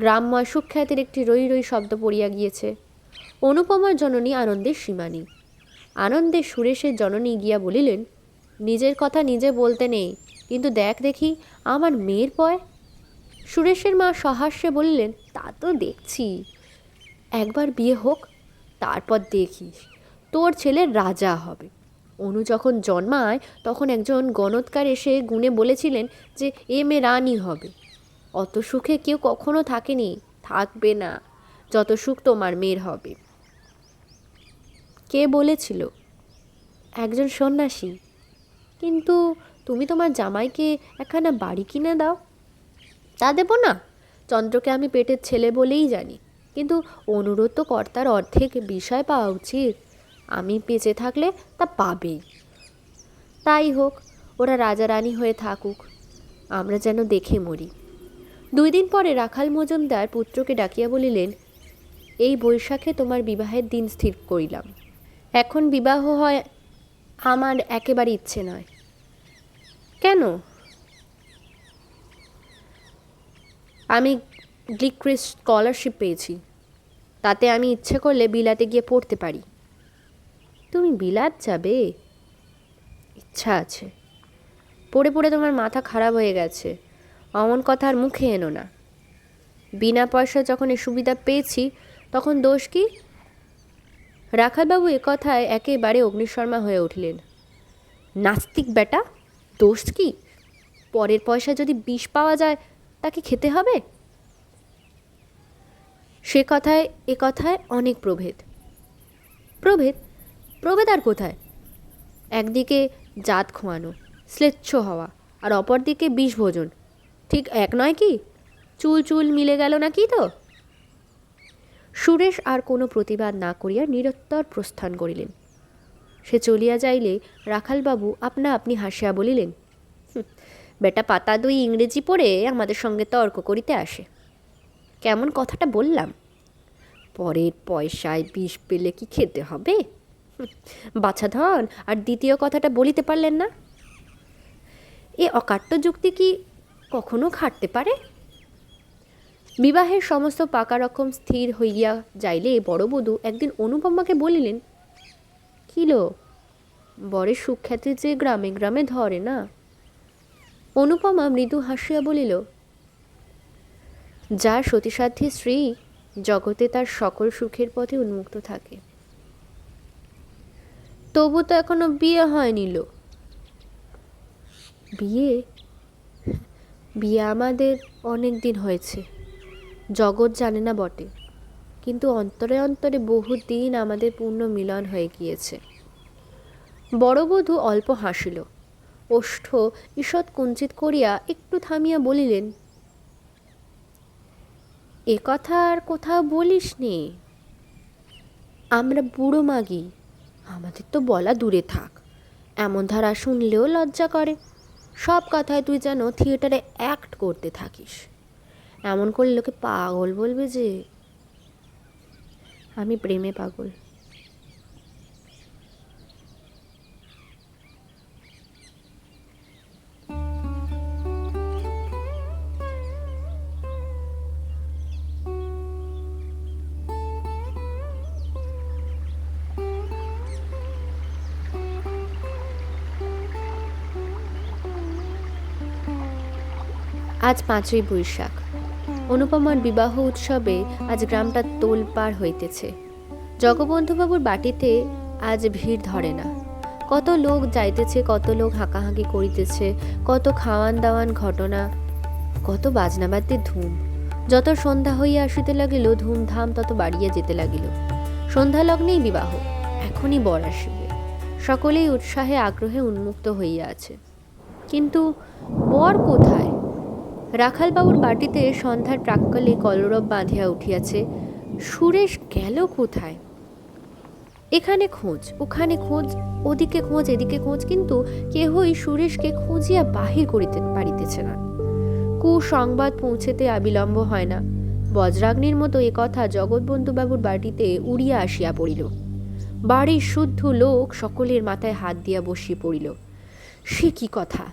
গ্রামময় সুখ্যাতির একটি রই রই শব্দ পড়িয়া গিয়েছে। অনুপমার জননী আনন্দের সীমা নেই। আনন্দে সুরেশের জননী গিয়া বলিলেন, নিজের কথা নিজে বলতে নেই, কিন্তু দেখ দেখি আমার মেয়ের পয়। সুরেশের মা সহাস্যে বললেন, তা তো দেখছি, একবার বিয়ে হোক, তারপর দেখিস তোর ছেলে রাজা হবে। অনু যখন জন্মায় তখন একজন গণৎকার এসে গুণে বলেছিলেন যে এ মেয়ে রানী হবে। অত সুখে কেউ কখনো থাকেনি, থাকবে না, যত সুখ তোমার মেয়ের হবে। কে বলেছিল? একজন সন্ন্যাসী। কিন্তু তুমি তোমার জামাইকে একখানা বাড়ি কিনে দাও। তা দেব না, চন্দ্রকে আমি পেটের ছেলে বলেই জানি, কিন্তু অনুরোধ তো কর্তার অর্ধেক বিষয় পাওয়া উচিত। আমি বেঁচে থাকলে তা পাবেই। তাই হোক, ওরা রাজা রানী হয়ে থাকুক, আমরা যেন দেখে মরি। 2 দিন পরে রাখাল মজুমদার পুত্রকে ডাকিয়া বলিলেন, এই বৈশাখে তোমার বিবাহের দিন স্থির করিলাম। এখন বিবাহ হয় আমার একেবারে ইচ্ছে নয়। কেন? আমি গ্লিক্রিস স্কলারশিপ পেয়েছি, তাতে আমি ইচ্ছে করলে বিলাতে গিয়ে পড়তে পারি। তুমি বিলাত যাবে? ইচ্ছা আছে। পড়ে পড়ে তোমার মাথা খারাপ হয়ে গেছে, অমন কথা আর মুখে এনো না। বিনা পয়সা যখন এ সুবিধা পেয়েছি তখন দোষ কি? রাখালবাবু একথায় একেবারে অগ্নিশর্মা হয়ে উঠলেন। নাস্তিক বেটা, দোষ কি? পরের পয়সা যদি বিষ পাওয়া যায় তাকে খেতে হবে? সে কথায় এ কথায় অনেক প্রভেদ। প্রভেদ? প্রভেদ আর কোথায়? একদিকে জাত খোয়ানো, শ্লেচ্ছ হওয়া, আর অপরদিকে বিষ ভোজন, ঠিক এক নয় কি? চুল চুল মিলে গেল না কি? তো সুরেশ আর কোনো প্রতিবাদ না করিয়া নিরুত্তর প্রস্থান করিলেন। সে চলিয়া যাইলে রাখালবাবু আপনা আপনি হাসিয়া বলিলেন, বেটা পাতা 2 ইংরেজি পড়ে আমাদের সঙ্গে তর্ক করিতে আসে। কেমন কথাটা বললাম? পরের পয়সায় বিষ পেলে কি খেতে হবে? বাছাধন। আর দ্বিতীয় কথাটা বলিতে পারলেন না? এ অকাট্য যুক্তি কি কখনো খাটতে পারে? বিবাহের সমস্ত পাকা রকম স্থির হইয়া যাইলে বড়বধূ একদিন অনুপমাকে বলিলেন, কিলো, বরের সুখ্যাতি যে গ্রামে গ্রামে ধরে না। অনুপমা মৃদু হাসিয়া বলিল, যার সতীসাধ্যী স্ত্রী জগতে তার সকল সুখের পথে উন্মুক্ত থাকে। তবু তো এখনো বিয়ে হয়নি। বিয়ে বিয়ে আমাদের অনেক দিন হয়েছে, জগৎ জানে না বটে, কিন্তু অন্তরে অন্তরে বহুদিন আমাদের পূর্ণ মিলন হয়ে গিয়েছে। বড়বধূ অল্প হাসিল, ওষ্ঠ ঈষৎ কুঞ্চিত করিয়া একটু থামিয়া বলিলেন, এ কথা আর কোথাও বলিস নি। আমরা বুড়ো মাগি, আমাদের তো বলা দূরে থাক। এমন ধারা শুনলেও লজ্জা করে। সব কথায় তুই যেন থিয়েটারে অ্যাক্ট করতে থাকিস। এমন করলে লোকে পাগল বলবে যে। আমি প্রেমে পাগল। আজ 5ই বৈশাখ। অনুপমার বিবাহ উৎসবে আজ গ্রামটা তোলপাড় হইতেছে। জগবন্ধুবাবুর বাটিতে আজ ভিড় ধরে না। কত লোক যাইতেছে, কত লোক হাঁকাহাঁকি করিতেছে, কত খাওয়ান দাওয়ান ঘটনা, কত বাজনাবাদ্যের ধুম। যত সন্ধ্যা হইয়া আসিতে লাগিল, ধুমধাম তত বাড়িয়া যেতে লাগিল। সন্ধ্যা লগ্নেই বিবাহ, এখনই বর আসিবে। সকলেই উৎসাহে আগ্রহে উন্মুক্ত হইয়া আছে। কিন্তু বর কোথায়? রাখালবাবুর বাটিতে সন্ধ্যার প্রাক্কালে কলরব বাঁধিয়া উঠিয়াছে। সুরেশ গেল কোথায়? এখানে খোঁজ, ওখানে খোঁজ, ওদিকে খোঁজ, এদিকে খোঁজ, কিন্তু কেহই সুরেশকে খুঁজিয়া বাহির করিতে পারিতেছে না। কুসংবাদ পৌঁছেতে বিলম্ব হয় না। বজ্রাগ্নির মতো এ কথা জগৎবন্ধুবাবুর বাটিতে উড়িয়া আসিয়া পড়িল। বাড়ির শুদ্ধ লোক সকলের মাথায় হাত দিয়া বসিয়ে পড়িল। সে কি কথা!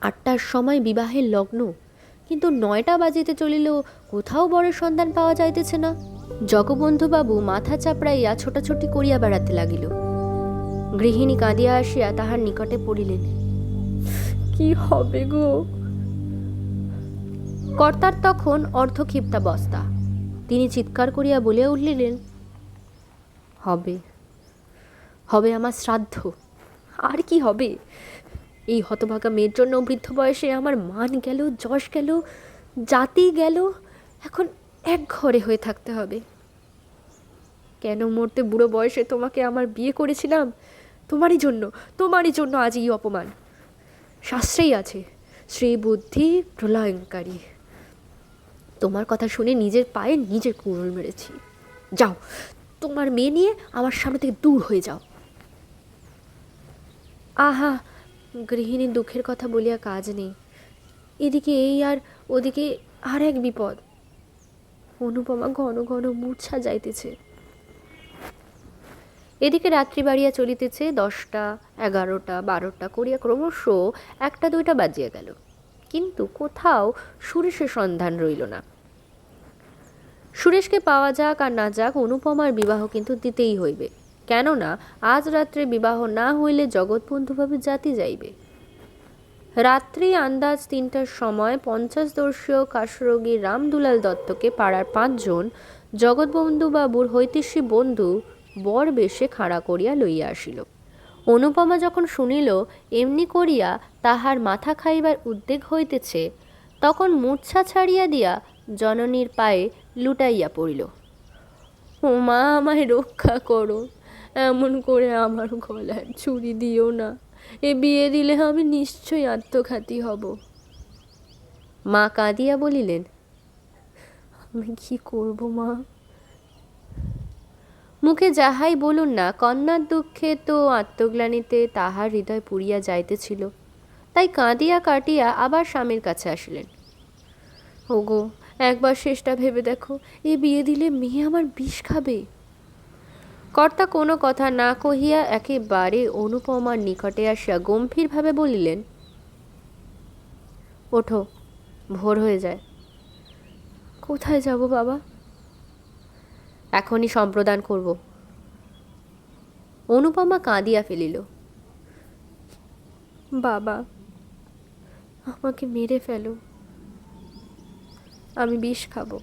8টার সময় বিবাহের লগ্ন, কিন্তু 9টা বাজিতে চলিল, কোথাও বরের সন্ধান পাওয়া যাইতেছে না। জগবন্ধুবাবু মাথা চাপড়াইয়া ছোটাছুটি করিয়া বেড়াতে লাগিল। গৃহিণী কাঁদিয়া আসিয়া তাহার নিকটে পড়িলেন। কি হবে গো? কর্তার তখন অর্ধক্ষিপ্তাবস্থা। তিনি চিৎকার করিয়া বলিয়া উঠলিলেন, হবে, হবে আমার শ্রাদ্ধ। আর কি হবে? এই হতভাগা মেয়ের জন্য বৃদ্ধ বয়সে আমার মান গেল, যশ গেল, জাতি গেল। এখন এক ঘরে হয়ে থাকতে হবে। কেন মরতে বুড়ো বয়সে তোমাকে আমার বিয়ে করেছিলাম? তোমারই জন্য, তোমারই জন্য আজ এই অপমান। শাস্ত্রেই আছে, শ্রী বুদ্ধি প্রলয়ঙ্কারী। তোমার কথা শুনে নিজের পায়ে নিজের কুড়ুল মেরেছি। যাও, তোমার মেয়ে নিয়ে আমার সামনে থেকে দূর হয়ে যাও। আহা, গৃহিণীর দুঃখের কথা বলিয়া কাজ নেই। এদিকে এই আর ওদিকে আর এক বিপদ। অনুপমা ঘন ঘন মূর্ছা যাইতেছে। এদিকে রাত্রি বাড়িয়া চলিতেছে। 10টা, 11টা, 12টা করিয়া ক্রমশ 1টা 2টা বাজিয়া গেল, কিন্তু কোথাও সুরেশের সন্ধান রইল না। সুরেশকে পাওয়া যাক আর না যাক, অনুপমার বিবাহ কিন্তু দিতেই হইবে। কেননা আজ রাত্রে বিবাহ না হইলে জগৎবন্ধুভাবে জাতি যাইবে। রাত্রি আন্দাজ 3টার সময় 50 বর্ষীয় কাশরোগী রামদুলাল দত্তকে পাড়ার 5 জন জগৎবন্ধুবাবুর হৈতেশী বন্ধু বর বেশে খাড়া করিয়া লইয়া আসিল। অনুপমা যখন শুনিল এমনি করিয়া তাহার মাথা খাইবার উদ্বেগ হইতেছে, তখন মূর্ছা ছাড়িয়া দিয়া জননীর পায়ে লুটাইয়া পড়িল। ও মা, আমায় রক্ষা করো, এমন করে আমার গলায় ছুরি দিও না। এ বিয়ে দিলে আমি নিশ্চয়ই আত্মঘাতী হব। মা কাঁদিয়া বলিলেন, আমি কি করব মা? মুখে যাহাই বলুন না, কন্যার দুঃখে তো আত্মগ্লানিতে তাহার হৃদয় পুড়িয়া যাইতেছিল। তাই কাঁদিয়া কাটিয়া আবার স্বামীর কাছে আসিলেন। ওগো, একবার শেষটা ভেবে দেখো, এ বিয়ে দিলে মেয়ে আমার বিষ খাবে। কর্তা কোনো কথা না কহিয়া একেবারে অনুপমার নিকটে আসিয়া গম্ভীরভাবে বলিলেন, ওঠো, ভোর হয়ে যায়। কোথায় যাব বাবা? এখনই সম্প্রদান করব। অনুপমা কাঁদিয়া ফেলিল। বাবা, আমাকে মেরে ফেলো, আমি বিষ খাবো।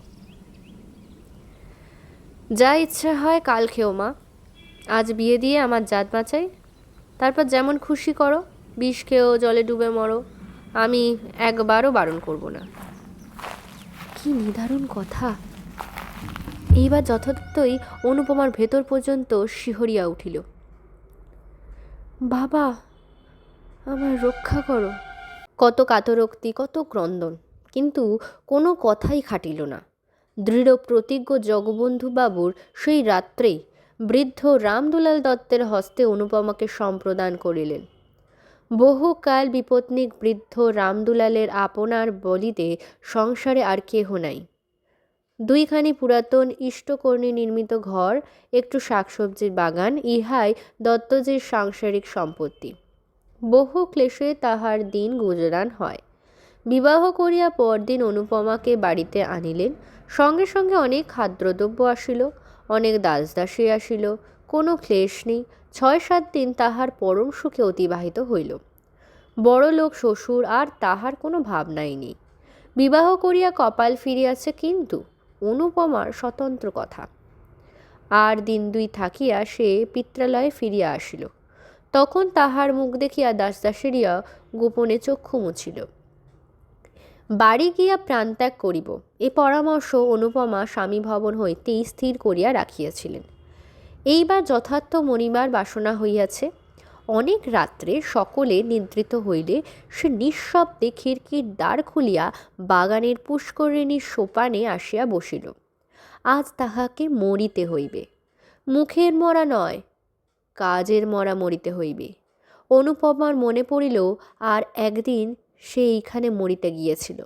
যা ইচ্ছা হয় কাল খেও মা, আজ বিয়ে দিয়ে আমার জাত বাঁচাই, তারপর যেমন খুশি করো, বিষ খেয়েও জলে ডুবে মরো, আমি একবারও বারণ করব না। কি নিদারুণ কথা! এইবার যথার্থই অনুপমার ভেতর পর্যন্ত শিহরিয়া উঠিল। বাবা, আমার রক্ষা করো। কত কাতরোক্তি, কত ক্রন্দন, কিন্তু কোনো কথাই খাটিল না। দৃঢ় প্রতিজ্ঞ জগবন্ধুবাবুর সেই রাত্রেই বৃদ্ধ রামদুলাল দত্তের হস্তে অনুপমাকে সম্প্রদান করিলেন। বহুকাল বিপত্নিক বৃদ্ধ রামদুলালের আপনার বলিতে সংসারে আর কেহ নাই। 2খানি পুরাতন ইষ্টকর্ণী নির্মিত ঘর, একটু শাকসবজির বাগান, ইহাই দত্তজির সাংসারিক সম্পত্তি। বহু ক্লেশে তাহার দিন গুজরান হয়। বিবাহ করিয়া পরদিন অনুপমাকে বাড়িতে আনিলেন। সঙ্গে সঙ্গে অনেক খাদ্যদ্রব্য আসিল, অনেক দাসদাসী আসিল। কোনো ক্লেশ নেই। 6-7 দিন তাহার পরম সুখে অতিবাহিত হইল। বড় লোক শ্বশুর আর তাহার কোনো ভাবনাই নেই। বিবাহ করিয়া কপাল ফিরিয়াছে, কিন্তু অনুপমার স্বতন্ত্র কথা। আর দিন দুই থাকিয়া সে পিত্রালয়ে ফিরিয়া আসিল। তখন তাহার মুখ দেখিয়া দাসদাসীরা গোপনে চক্ষু মুছিল। বাড়ি গিয়া প্রাণত্যাগ করিব, এ পরামর্শ অনুপমা স্বামী ভবন হইতেই স্থির করিয়া রাখিয়াছিলেন। এইবার যথার্থ মরিবার বাসনা হইয়াছে। অনেক রাত্রে সকলে নিদ্রিত হইলে সে নিঃশব্দে খিড়কির দ্বার খুলিয়া বাগানের পুষ্করিণীর সোপানে আসিয়া বসিল। আজ তাহাকে মরিতে হইবে, মুখের মরা নয়, কাজের মরা মরিতে হইবে। অনুপমার মনে পড়িল আর একদিন সে এইখানে মরিতে গিয়েছিল,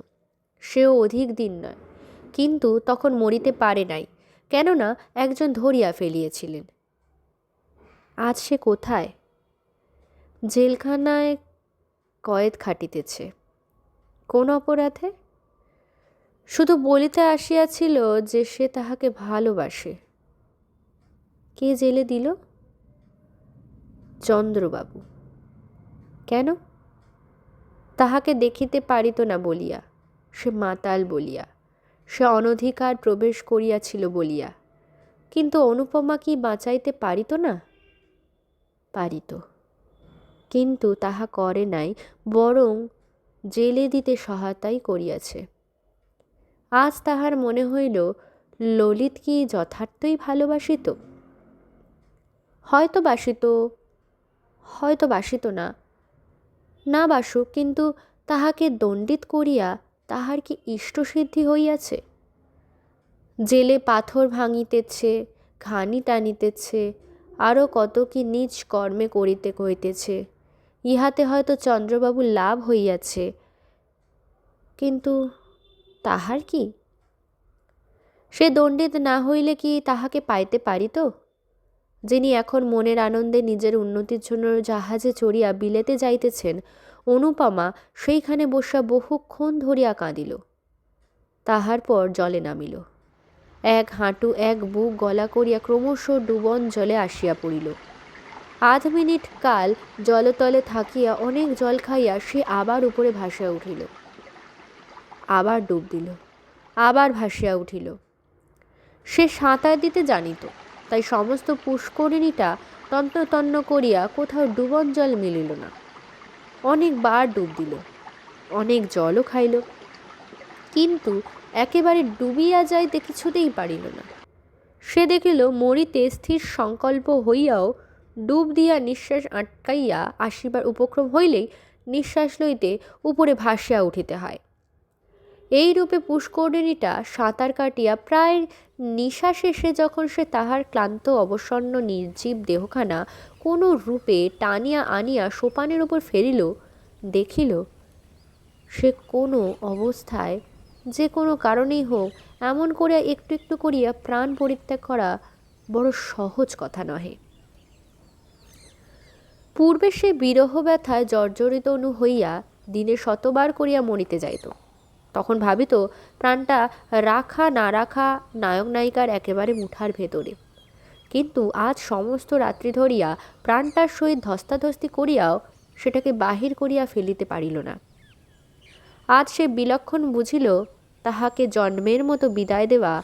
সেও অধিক দিন নয়, কিন্তু তখন মরিতে পারে নাই, কেননা একজন ধরিয়া ফেলিয়েছিলেন। আজ সে কোথায়? জেলখানায় কয়েদ খাটিতেছে। কোন অপরাধে? শুধু বলিতে আসিয়াছিল যে সে তাহাকে ভালোবাসে। কে জেলে দিল? চন্দ্রবাবু। কেন? তাহাকে দেখিতে পারিত না বলিয়া, সে মাতাল বলিয়া, সে অনধিকার প্রবেশ করিয়াছিল বলিয়া। কিন্তু অনুপমা কি বাঁচাইতে পারিত না? পারিত, কিন্তু তাহা করে নাই, বরং জেলে দিতে সহায়তাই করিয়াছে। আজ তাহার মনে হইল ললিত কি যথার্থই ভালোবাসিত? হয়তো বাসিত, হয়তো বাসিত না। না বাসুক, কিন্তু তাহাকে দণ্ডিত করিয়া তাহার কি ইষ্টসিদ্ধি হইয়াছে? জেলে পাথর ভাঙিতেছে, ঘানি টানিতেছে, আরও কত কি নিজ কর্মে করিতে হইতেছে। ইহাতে হয়তো চন্দ্রবাবু লাভ হইয়াছে, কিন্তু তাহার কি? সে দণ্ডিত না হইলে কি তাহাকে পাইতে পারিত? যিনি এখন মনের আনন্দে নিজের উন্নতির জন্য জাহাজে চড়িয়া বিলেতে যাইতেছেন, অনুপমা সেইখানে বসা বহুক্ষণ ধরিয়া কাঁদিল। তাহার পর জলে নামিল। এক হাঁটু এক বুক গলা করিয়া ক্রমশ ডুবন জলে আসিয়া পড়িল। আধ মিনিট কাল জলতলে থাকিয়া অনেক জল খাইয়া সে আবার উপরে ভাসিয়া উঠিল, আবার ডুব দিল, আবার ভাসিয়া উঠিল। সে সাঁতার দিতে জানিত, তাই সমস্ত পুষ্করিণীটা তন্ন তন্ন করিয়া কোথাও ডুবন জল মিলিল না। অনেকবার ডুব দিল, অনেক জলও খাইল, কিন্তু একেবারে ডুবিয়া যাইতে কিছুতেই পারিল না। সে দেখিল মরিতে স্থির সংকল্প হইয়াও ডুব দিয়া নিঃশ্বাস আটকাইয়া আসিবার উপক্রম হইলেই নিঃশ্বাস লইতে উপরে ভাসিয়া উঠিতে হয়। এই রূপে পুষ্করিণীটা সাঁতার কাটিয়া প্রায় নিশা শেষে যখন সে তাহার ক্লান্ত অবসন্ন নির্জীব দেহখানা কোনো রূপে টানিয়া আনিয়া সোপানের উপর ফেলিল, দেখিল সে কোনো অবস্থায় যে কোনো কারণেই হোক এমন করিয়া একটু একটু করিয়া প্রাণ পরিত্যাগ করা বড় সহজ কথা নহে। পূর্বে সে বিরহ ব্যথায় জর্জরিত অনু হইয়া দিনে শতবার করিয়া মরিতে যাইত। তখন ভাবিত প্রাণটা রাখা না রাখা নায়ক নায়িকার একেবারে মুঠার ভেতরে। কিন্তু আজ সমস্ত রাত্রি ধরিয়া প্রাণটার সহিত ধস্তাধস্তি করিয়াও সেটাকে বাহির করিয়া ফেলিতে পারিল না। আজ সে বিলক্ষণ বুঝিল তাহাকে জন্মের মতো বিদায় দেওয়া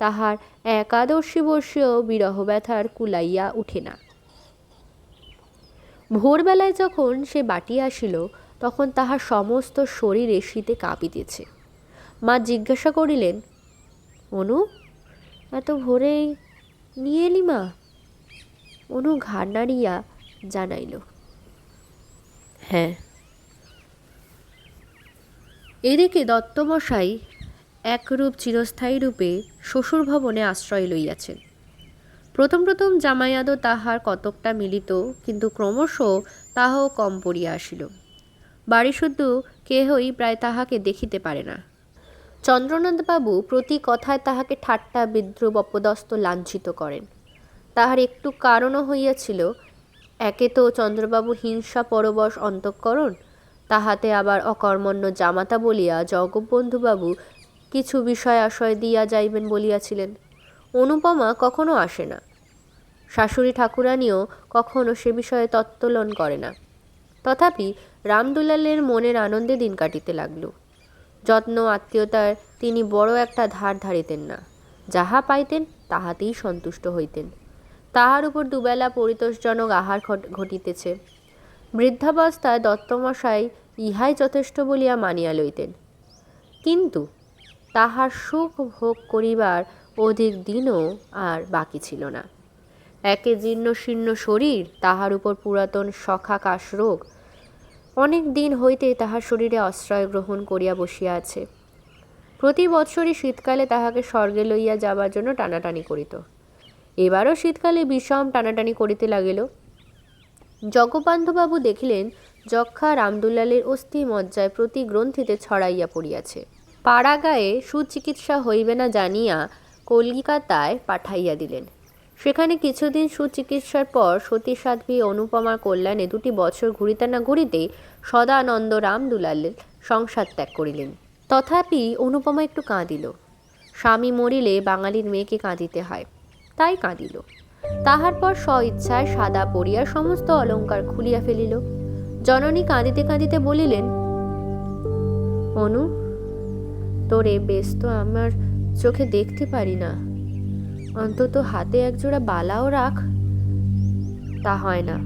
তাহার একাদশী বর্ষীয় বিরহ ব্যথার কুলাইয়া উঠে না। ভোরবেলায় যখন সে বাটি আসিল, তখন তাহার সমস্ত শরীরে শীতে কাঁপিতেছে। মা জিজ্ঞাসা করিলেন, অনু, এত ভোরেই নিয়ে এলি মা? অনু ঘাড় নাড়িয়া জানাইল, হ্যাঁ। এদিকে দত্তমশাই একরূপ চিরস্থায়ী রূপে শ্বশুর ভবনে আশ্রয় লইয়াছেন। প্রথম প্রথম জামাইয়াদও তাহার কতকটা মিলিত, কিন্তু ক্রমশ তাহাও কম পড়িয়া আসিল। বাড়ি শুদ্ধ কেহই প্রায় তাহাকে দেখিতে পারে না। চন্দ্রনাথবাবু প্রতি কথায় তাহাকে ঠাট্টা বিদ্রূপ অপদস্থ লাঞ্ছিত করেন। তাহার একটু কারণও হইয়াছিল। একে তো চন্দ্রবাবু হিংসা পরবশ অন্তঃকরণ, তাহাতে আবার অকর্মণ্য জামাতা বলিয়া জগবন্ধুবাবু কিছু বিষয় আশয় দিয়া যাইবেন বলিয়াছিলেন। অনুপমা কখনো আসে না, শাশুড়ি ঠাকুরানীও কখনো সে বিষয়ে তত্ত্বলন করে না। তথাপি রামদুলালের মনের আনন্দে দিন কাটিতে লাগল। যত্ন আত্মীয়তার তিনি বড় একটা ধার ধারিতেন না। যাহা পাইতেন তাহাতেই সন্তুষ্ট হইতেন। তাহার উপর দুবেলা পরিতোষজনক আহার ঘটিতেছে। বৃদ্ধাবস্থায় দত্তমশাই ইহাই যথেষ্ট বলিয়া মানিয়া লইতেন। কিন্তু তাহার সুখ ভোগ করিবার অধিক দিনও আর বাকি ছিল না। একে জীর্ণ শীর্ণ শরীর, তাহার উপর পুরাতন সখা কাশরোগ, অনেক দিন হইতে তাহার শরীরে আশ্রয় গ্রহণ করিয়া বসিয়া আছে। প্রতি বৎসরই শীতকালে তাহাকে স্বর্গে লইয়া যাবার জন্য টানাটানি করিত। এবারও শীতকালে বিষম টানাটানি করিতে লাগিল। জগবন্ধুবাবু দেখিলেন যক্ষা রামদুলালের অস্থি মজ্জায় প্রতি গ্রন্থিতে ছড়াইয়া পড়িয়াছে। পাড়াগাঁয়ে সুচিকিৎসা হইবে না জানিয়া কলিকাতায় পাঠাইয়া দিলেন। সেখানে কিছুদিন সুচিকিৎসার পর সতী সাধ্বী অনুপমার কল্যাণে 2 বছর ঘুরিতে না ঘুরিতেই সদানন্দ রামদুলালের সংসার ত্যাগ করিলেন। তথাপি অনুপমা একটু কাঁদিল। স্বামী মরিলে বাঙালির মেয়েকে কাঁদিতে হয়, তাই কাঁদিল। তাহার পর স্বইচ্ছায় সাদা পরিয়া সমস্ত অলঙ্কার খুলিয়া ফেলিল। জননী কাঁদিতে কাঁদিতে বলিলেন, অনু, তোরে বেশ তো আমার চোখে দেখতে পারি না, অন্তত হাতে একজোড়া বালাও রাখ। তা হয় না,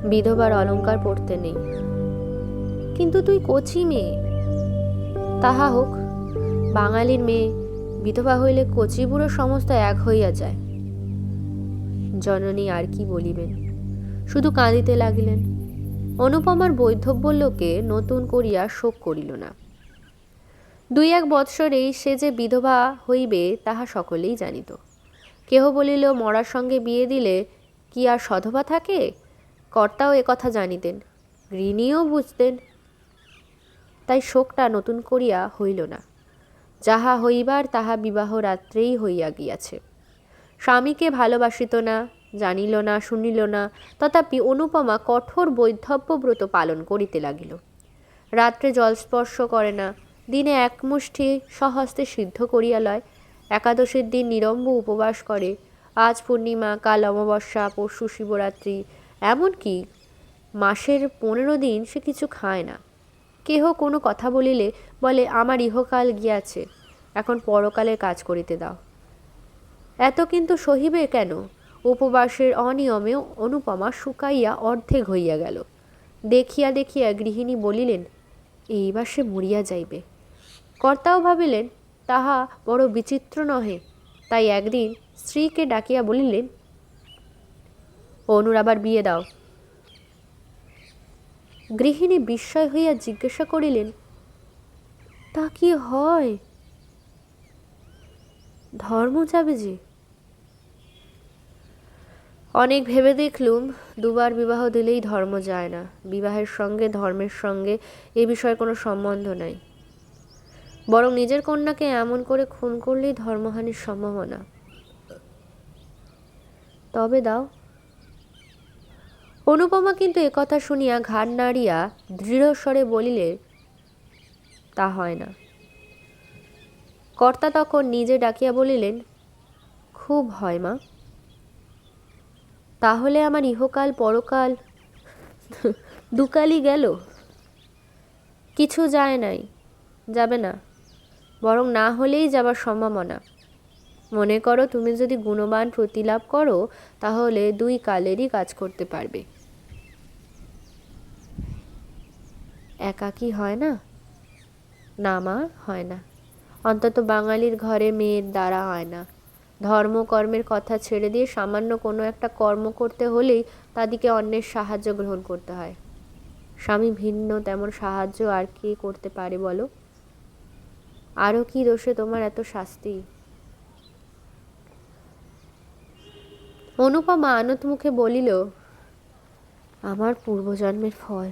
বিধবার অলঙ্কার পড়তে নেই। কিন্তু তুই কচি মেয়ে। তাহা হোক, বাঙালির মেয়ে বিধবা হইলে কচি বুড়ো সমস্ত এক হইয়া যায়। জননী আর কি বলিবেন, শুধু কাঁদিতে লাগিলেন। অনুপমার বৈধব্য লোকে নতুন করিয়া শোক করিল না। 2-1 বৎসরেই সে যে বিধবা হইবে তাহা সকলেই জানিত। কেহ বলিল, মরার সঙ্গে বিয়ে দিলে কি আর সধবা থাকে? কর্তাও একথা জানিতেন, গৃহিণীও বুঝতেন। তাই শোকটা নতুন করিয়া হইল না। যাহা হইবার তাহা বিবাহ রাত্রেই হইয়া গিয়াছে। স্বামীকে ভালোবাসিত না, জানিল না, শুনিল না। তথাপি অনুপমা কঠোর বৈধব্যব্রত পালন করিতে লাগিল। রাত্রে জলস্পর্শ করে না, দিনে 1 মুষ্টি স্বহস্তে সিদ্ধ করিয়া লয়। একাদশীর দিন নিরম্ব উপবাস করে। আজ পূর্ণিমা, কাল অমাবস্যা, পরশু শিবরাত্রি, এমনকি মাসের 15 দিন সে কিছু খায় না। কেহ কোনো কথা বলিলে বলে, আমার ইহকাল গিয়াছে, এখন পরকালের কাজ করিতে দাও। এত কিন্তু সহিবে কেন? উপবাসের অনিয়মে অনুপমা শুকাইয়া অর্ধেক হইয়া গেল। দেখিয়া দেখিয়া গৃহিণী বলিলেন, এইবার সে মরিয়া যাইবে। কর্তাও ভাবিলেন তাহা বড় বিচিত্র নহে। তাই একদিন স্ত্রীকে ডাকিয়া বলিলেন, অনুর আবার বিয়ে দাও। গৃহিণী বিস্ময় হইয়া জিজ্ঞাসা করিলেন, তা কি হয়? ধর্ম যাবে যে? অনেক ভেবে দেখলুম, 2 বার বিবাহ দিলেই ধর্ম যায় না। বিবাহের সঙ্গে ধর্মের সঙ্গে এ বিষয়ে কোনো সম্বন্ধ নাই। বরং নিজের কন্যাকে এমন করে খুন করলেই ধর্মহানির সম্ভাবনা। তবে দাও। অনুপমা কিন্তু একথা শুনিয়া ঘাড় নাড়িয়া দৃঢ়স্বরে বলিলে, তা হয় না। কর্তা তখন নিজে ডাকিয়া বলিলেন, খুব হয় মা। তাহলে আমার ইহকাল পরকাল 2 কালই গেল। কিছু যায় নাই, যাবে না, বরং না হলেই যাবার সম্ভাবনা। মনে করো, তুমি যদি গুণবান প্রতিলাভ করো তাহলে 2 কালেরই কাজ করতে পারবে। একাকী হয় না? না মা, হয় না। অন্তত বাঙালির ঘরে মেয়ের দ্বারা হয় না। ধর্মকর্মের কথা ছেড়ে দিয়ে সামান্য কোনো একটা কর্ম করতে হলেই তাদেরকে অন্যের সাহায্য গ্রহণ করতে হয়। স্বামী ভিন্ন তেমন সাহায্য আর কে করতে পারে বলো? আরও কি দোষে তোমার এত শাস্তি? অনুপমা আনত মুখে বলিল, আমার পূর্বজন্মের ফল।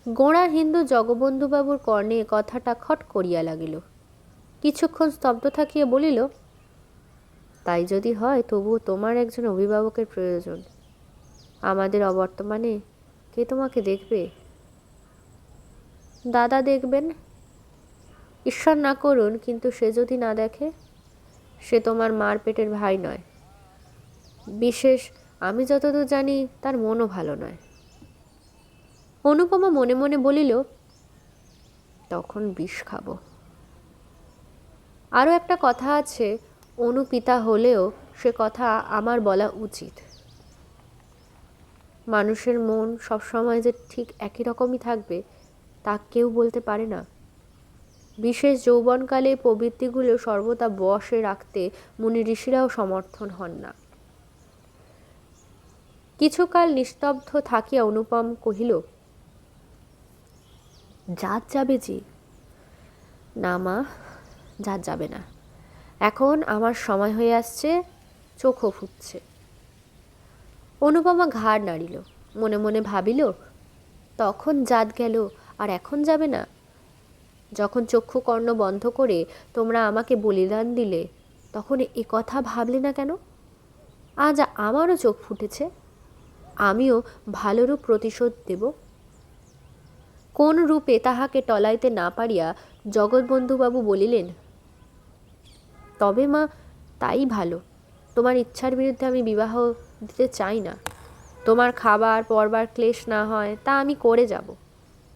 গোঁড়া হিন্দু জগবন্ধুবাবুর কর্ণে কথাটা খট করিয়া লাগিল। কিছুক্ষণ স্তব্ধ থাকিয়া বলিল, তাই যদি হয় তবু তোমার একজন অভিভাবকের প্রয়োজন। আমাদের অবর্তমানে কে তোমাকে দেখবে? দাদা দেখবেন। ঈশ্বর না করুন, কিন্তু সে যদি না দেখে? সে তোমার মার পেটের ভাই নয়। বিশেষ আমি যতদূর জানি তার মনও ভালো নয়। অনুপমা মনে মনে বলিল, তখন বিষ খাবো। আরও একটা কথা আছে, অনুপিতা হলেও সে কথা আমার বলা উচিত। মানুষের মন সবসময় যে ঠিক একই রকমই থাকবে তা কেউ বলতে পারে না। বিশেষ যৌবনকালে প্রবৃত্তিগুলো সর্বদা বশে রাখতে মুনি ঋষিরাও সমর্থন হন না। কিছুকাল নিস্তব্ধ থাকিয়া অনুপম কহিল, জাত যাবে যে? না মা, জাত যাবে না। এখন আমার সময় হয়ে আসছে, চোখও ফুটছে। অনুপমা ঘাড় নাড়িল, মনে মনে ভাবিল, তখন জাত গেল আর এখন যাবে না? যখন চক্ষু কর্ণ বন্ধ করে তোমরা আমাকে বলিদান দিলে তখন এ কথা ভাবলে না কেন? আজ আমারও চোখ ফুটেছে, আমিও ভালোরূপ প্রতিশোধ দেব। কোন রূপে তাহাকে টলাইতে না পারিয়া জগৎবন্ধুবাবু বলিলেন, তবে মা তাই ভালো, তোমার ইচ্ছার বিরুদ্ধে আমি বিবাহ দিতে চাই না। তোমার খাবার পরবার ক্লেশ না হয় তা আমি করে যাব।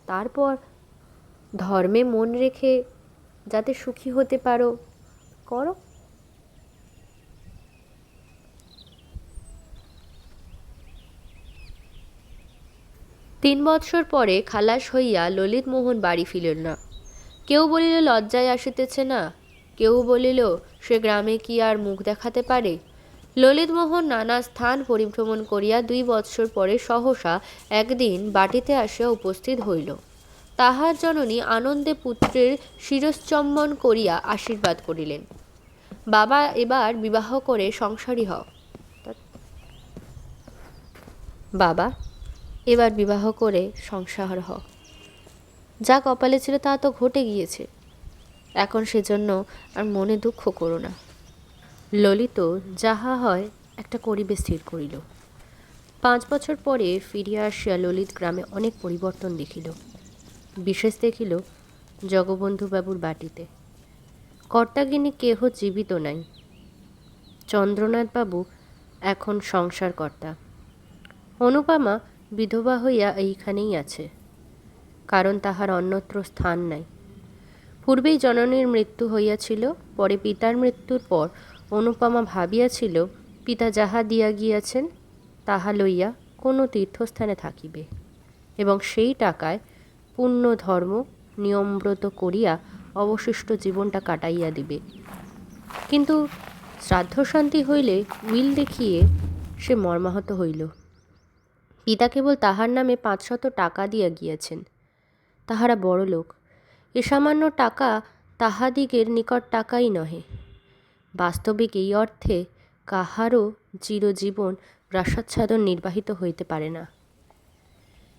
তারপর ধর্মে মন রেখে যাতে সুখী হতে পারো করো। 3 বৎসর পরে খালাস হইয়া ললিতমোহন বাড়ি ফিরিল না। কেউ বলিল লজ্জায় আসিতেছে না, কেউ বলিল সে গ্রামে কি আর মুখ দেখাতে পারে। ললিতমোহন নানা স্থান পরিভ্রমণ করিয়া 2 বৎসর পরে সহসা একদিন বাটিতে আসিয়া উপস্থিত হইল। তাহার জননী আনন্দে পুত্রের শিরশ্চম্বন করিয়া আশীর্বাদ করিলেন, বাবা এবার বিবাহ করে সংসারী হও। বাবা এবার বিবাহ করে সংসার হও। যা কপালে ছিল তা তো ঘটে গিয়েছে, এখন সেজন্য আর মনে দুঃখ করো না। ললিত যাহা হয় একটা করিবে স্থির করিল। 5 বছর পরে ফিরিয়া আসিয়া ললিত গ্রামে অনেক পরিবর্তন দেখিল। বিশেষ দেখিল জগবন্ধুবাবুর বাটিতে কর্তাগিনী কেহ জীবিত নাই। চন্দ্রনাথবাবু এখন সংসার কর্তা। অনুপমা বিধবা হইয়া এইখানেই আছে, কারণ তাহার অন্যত্র স্থান নাই। পূর্বেই জননীর মৃত্যু হইয়াছিল, পরে পিতার মৃত্যুর পর অনুপমা ভাবিয়াছিল পিতা যাহা দিয়া গিয়াছেন তাহা লইয়া কোনো তীর্থস্থানে থাকিবে এবং সেই টাকায় পুণ্য ধর্ম নিয়মব্রত করিয়া অবশিষ্ট জীবনটা কাটাইয়া দিবে। কিন্তু শ্রাদ্ধশান্তি হইলে উইল দেখিয়ে সে মর্মাহত হইল। পিতা কেবল তাহার নামে 500 টাকা দিয়া গিয়াছেন। তাহারা বড় লোক, এ সামান্য টাকা তাহাদিগের নিকট টাকাই নহে। বাস্তবিক এই অর্থে কাহারও চিরজীবন প্রাসাচ্ছাদন নির্বাহিত হইতে পারে না।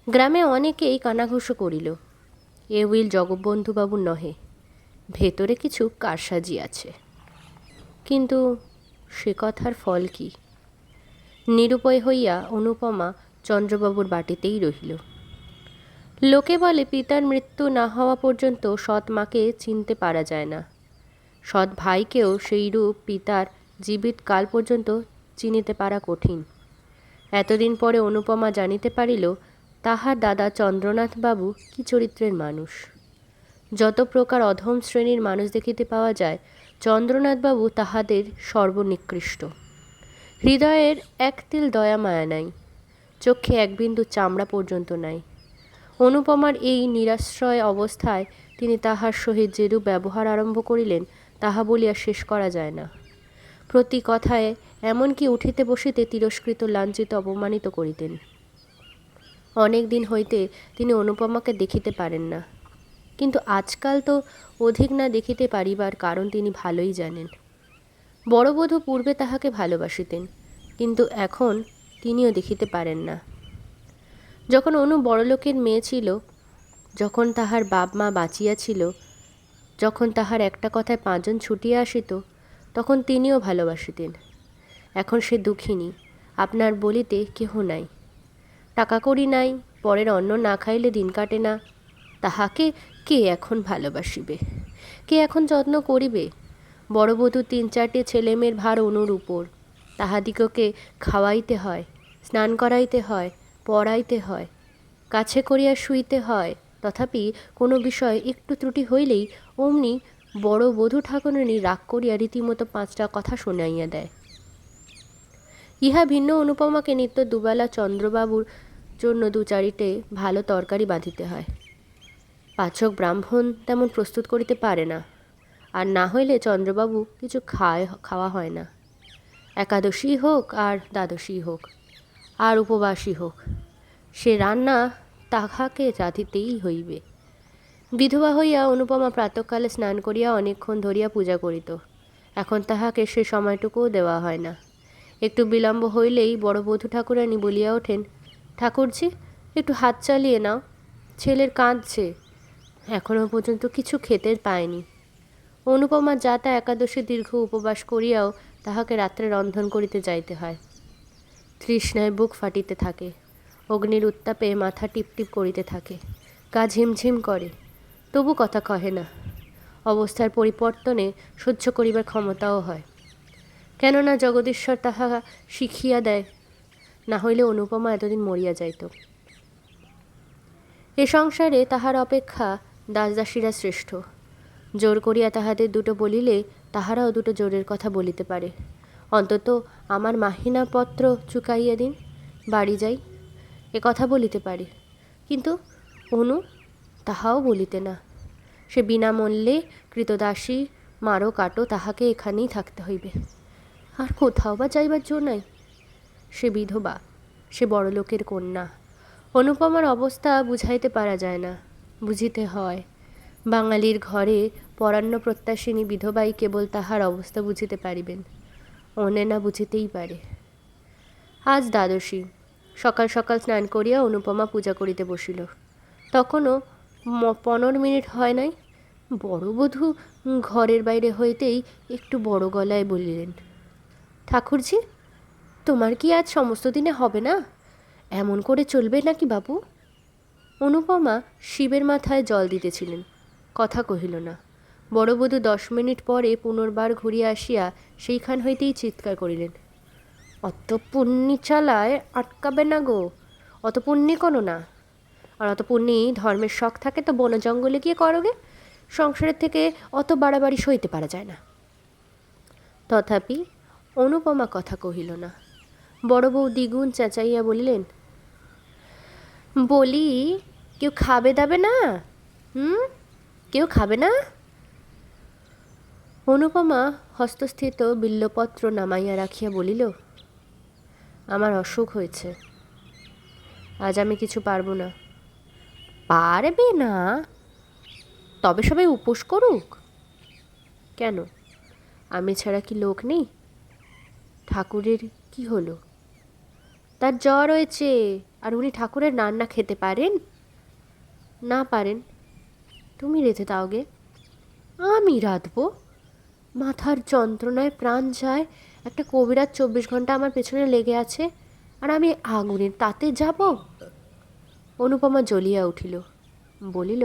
গ্রামে অনেকেই কানাঘুষো করিল, এ উইল জগবন্ধুবাবুর নহে, ভেতরে কিছু কারসাজি আছে। কিন্তু সে কথার ফল কি? নিরুপায় হইয়া অনুপমা চন্দ্রবাবুর বাটিতেই রহিল। লোকে বলে পিতার মৃত্যু না হওয়া পর্যন্ত সৎ মাকে চিনতে পারা যায় না, সৎ ভাইকেও সেইরূপ পিতার জীবিত কাল পর্যন্ত চিনিতে পারা কঠিন। এতদিন পরে অনুপমা জানিতে পারিল তাহার দাদা চন্দ্রনাথবাবু কি চরিত্রের মানুষ। যত প্রকার অধম শ্রেণীর মানুষ দেখিতে পাওয়া যায়, চন্দ্রনাথবাবু তাহাদের সর্বনিকৃষ্ট। হৃদয়ের এক তিল দয়া মায়া নাই, চক্ষে এক বিন্দু চামড়া পর্যন্ত নাই। অনুপমার এই নিরাশ্রয় অবস্থায় তিনি তাহার সহিত যেরূপ ব্যবহার আরম্ভ করিলেন তাহা বলিয়া শেষ করা যায় না। প্রতি কথায় এমনকি উঠিতে বসিতে তিরস্কৃত লাঞ্ছিত অপমানিত করিতেন। অনেক দিন হইতে তিনি অনুপমাকে দেখিতে পারেন না, কিন্তু আজকাল তো অধিক না দেখিতে পারিবার কারণ তিনি ভালোই জানেন। বড়বধূ পূর্বে তাহাকে ভালোবাসিতেন, কিন্তু এখন তিনিও দেখিতে পারেন না। যখন অনু বড়লোকের মেয়ে ছিল, যখন তাহার বাপ মা বাঁচিয়া ছিল, যখন তাহার একটা কথায় 5 জন ছুটিয়া আসিত, তখন তিনিও ভালোবাসিতেন। এখন সে দুঃখিনী, আপনার বলিতে কেহ নাই, টাকা কড়ি নাই, পরের অন্ন না খাইলে দিন কাটে না। তাহাকে কে এখন ভালোবাসিবে, কে এখন যত্ন করিবে? বড়বধূ 3-4টে ছেলেমেয়ের ভার অনুর উপর, তাহাদিগকে খাওয়াইতে হয়, স্নান করাইতে হয়, পড়াইতে হয়, কাছে করিয়া শুইতে হয়। তথাপি কোনো বিষয় একটু ত্রুটি হইলেই অমনি বড় বধূ ঠাকুরানী রাগ করিয়া রীতিমতো 5টা কথা শুনাইয়া দেয়। ইহা ভিন্ন অনুপমাকে নিত্য দুবেলা চন্দ্রবাবুর জন্য 2-4টে ভালো তরকারি বাঁধিতে হয়। পাচক ব্রাহ্মণ তেমন প্রস্তুত করিতে পারে না, আর না হইলে চন্দ্রবাবু কিছু খাওয়া হয় না। একাদশী হোক আর দ্বাদশী হোক আর উপবাসী হোক, সে রান্না তাহাকে রাঁধিতেই হইবে। বিধবা হইয়া অনুপমা প্রাতঃকালে স্নান করিয়া অনেকক্ষণ ধরিয়া পূজা করিত। এখন তাহাকে সে সময়টুকুও দেওয়া হয় না। একটু বিলম্ব হইলেই বড় বধূ ঠাকুরানী বলিয়া ওঠেন, ঠাকুরজি, একটু হাত চালিয়ে নাও, ছেলের কাঁদছে, এখনও পর্যন্ত কিছু খেতে পায়নি। অনুপমা যাতা একাদশী দীর্ঘ উপবাস করিয়াও তাহাকে রাত্রে রন্ধন করিতে যাইতে হয়। তৃষ্ণায় বুক ফাটিতে থাকে, অগ্নির উত্তাপে মাথা টিপটিপ করিতে থাকে, গা ঝিমঝিম করে, তবু কথা কহে না। অবস্থার পরিবর্তনে সহ্য করিবার ক্ষমতাও হয়, কেননা জগদীশ্বর তাহা শিখিয়া দেয়, না হইলে অনুপমা এতদিন মরিয়া যাইত। এ সংসারে তাহার অপেক্ষা দাসদাসীরা শ্রেষ্ঠ। জোর করিয়া তাহাদের দুটো বলিলে তাহারাও দুটো জোরের কথা বলিতে পারে। অন্তত আমার মাহিনাপত্র চুকাইয়া দিন, বাড়ি যাই, এ কথা বলিতে পারে। কিন্তু অনু তাহাও বলিতে না। সে বিনামূল্যে কৃতদাসী, মারো কাটো, তাহাকে এখানেই থাকতে হইবে, আর কোথাও বা যাইবার জো নাই। সে বিধবা, সে বড়লোকের কন্যা। অনুপমার অবস্থা বুঝাইতে পারা যায় না, বুঝিতে হয়। বাঙালির ঘরে পরান্ন প্রত্যাশিনী বিধবাই কেবল তাহার অবস্থা বুঝিতে পারিবেন, অনে না বুঝিতেই পারে। আজ দ্বাদশী। সকাল সকাল স্নান করিয়া অনুপমা পূজা করিতে বসিল। তখনও 15 মিনিট হয় নাই। বড় বধূ ঘরের বাইরে হইতেই একটু বড় গলায় বলিলেন, ঠাকুরজি, তোমার কি আজ সমস্ত দিনে হবে না? এমন করে চলবে নাকি বাবু? অনুপমা শিবের মাথায় জল দিতেছিলেন, কথা কহিল না। বড় বধূ 10 মিনিট পরে পুনর্বার ঘুরিয়া আসিয়া সেইখান হইতেই চিৎকার করিলেন, অত পুণ্যি চালায় আটকাবে না গো, অত পুণ্যি কোনো না। আর অত পুণ্যি ধর্মের শখ থাকে তো বন জঙ্গলে গিয়ে করোগে, সংসারের থেকে অত বাড়াবাড়ি সইতে পারা যায় না। তথাপি অনুপমা কথা কহিল না। বড় বউ দ্বিগুণ চেঁচাইয়া বলিলেন, বলি, কেউ খাবে দাবে না? কেউ খাবে না? অনুপমা হস্তস্থিত বিল্বপত্র নামাইয়া রাখিয়া বলিল, আমার অসুখ হয়েছে, আজ আমি কিছু পারবো না। পারবে না? তবে সবাই উপোস করুক। কেন, আমি ছাড়া কি লোক নেই? ঠাকুরের কি হলো? তার জ্বর হয়েছে, আর উনি ঠাকুরের রান্না খেতে পারেন? না পারেন, তুমি রেঁধে দাওগে। আমি রাঁধবো? মাথার যন্ত্রণায় প্রাণ যায়, একটা কবিরাজ 24 ঘন্টা আমার পেছনে লেগে আছে, আর আমি আগুনের তাতে যাব? অনুপমা জ্বলিয়া উঠিল, বলিল,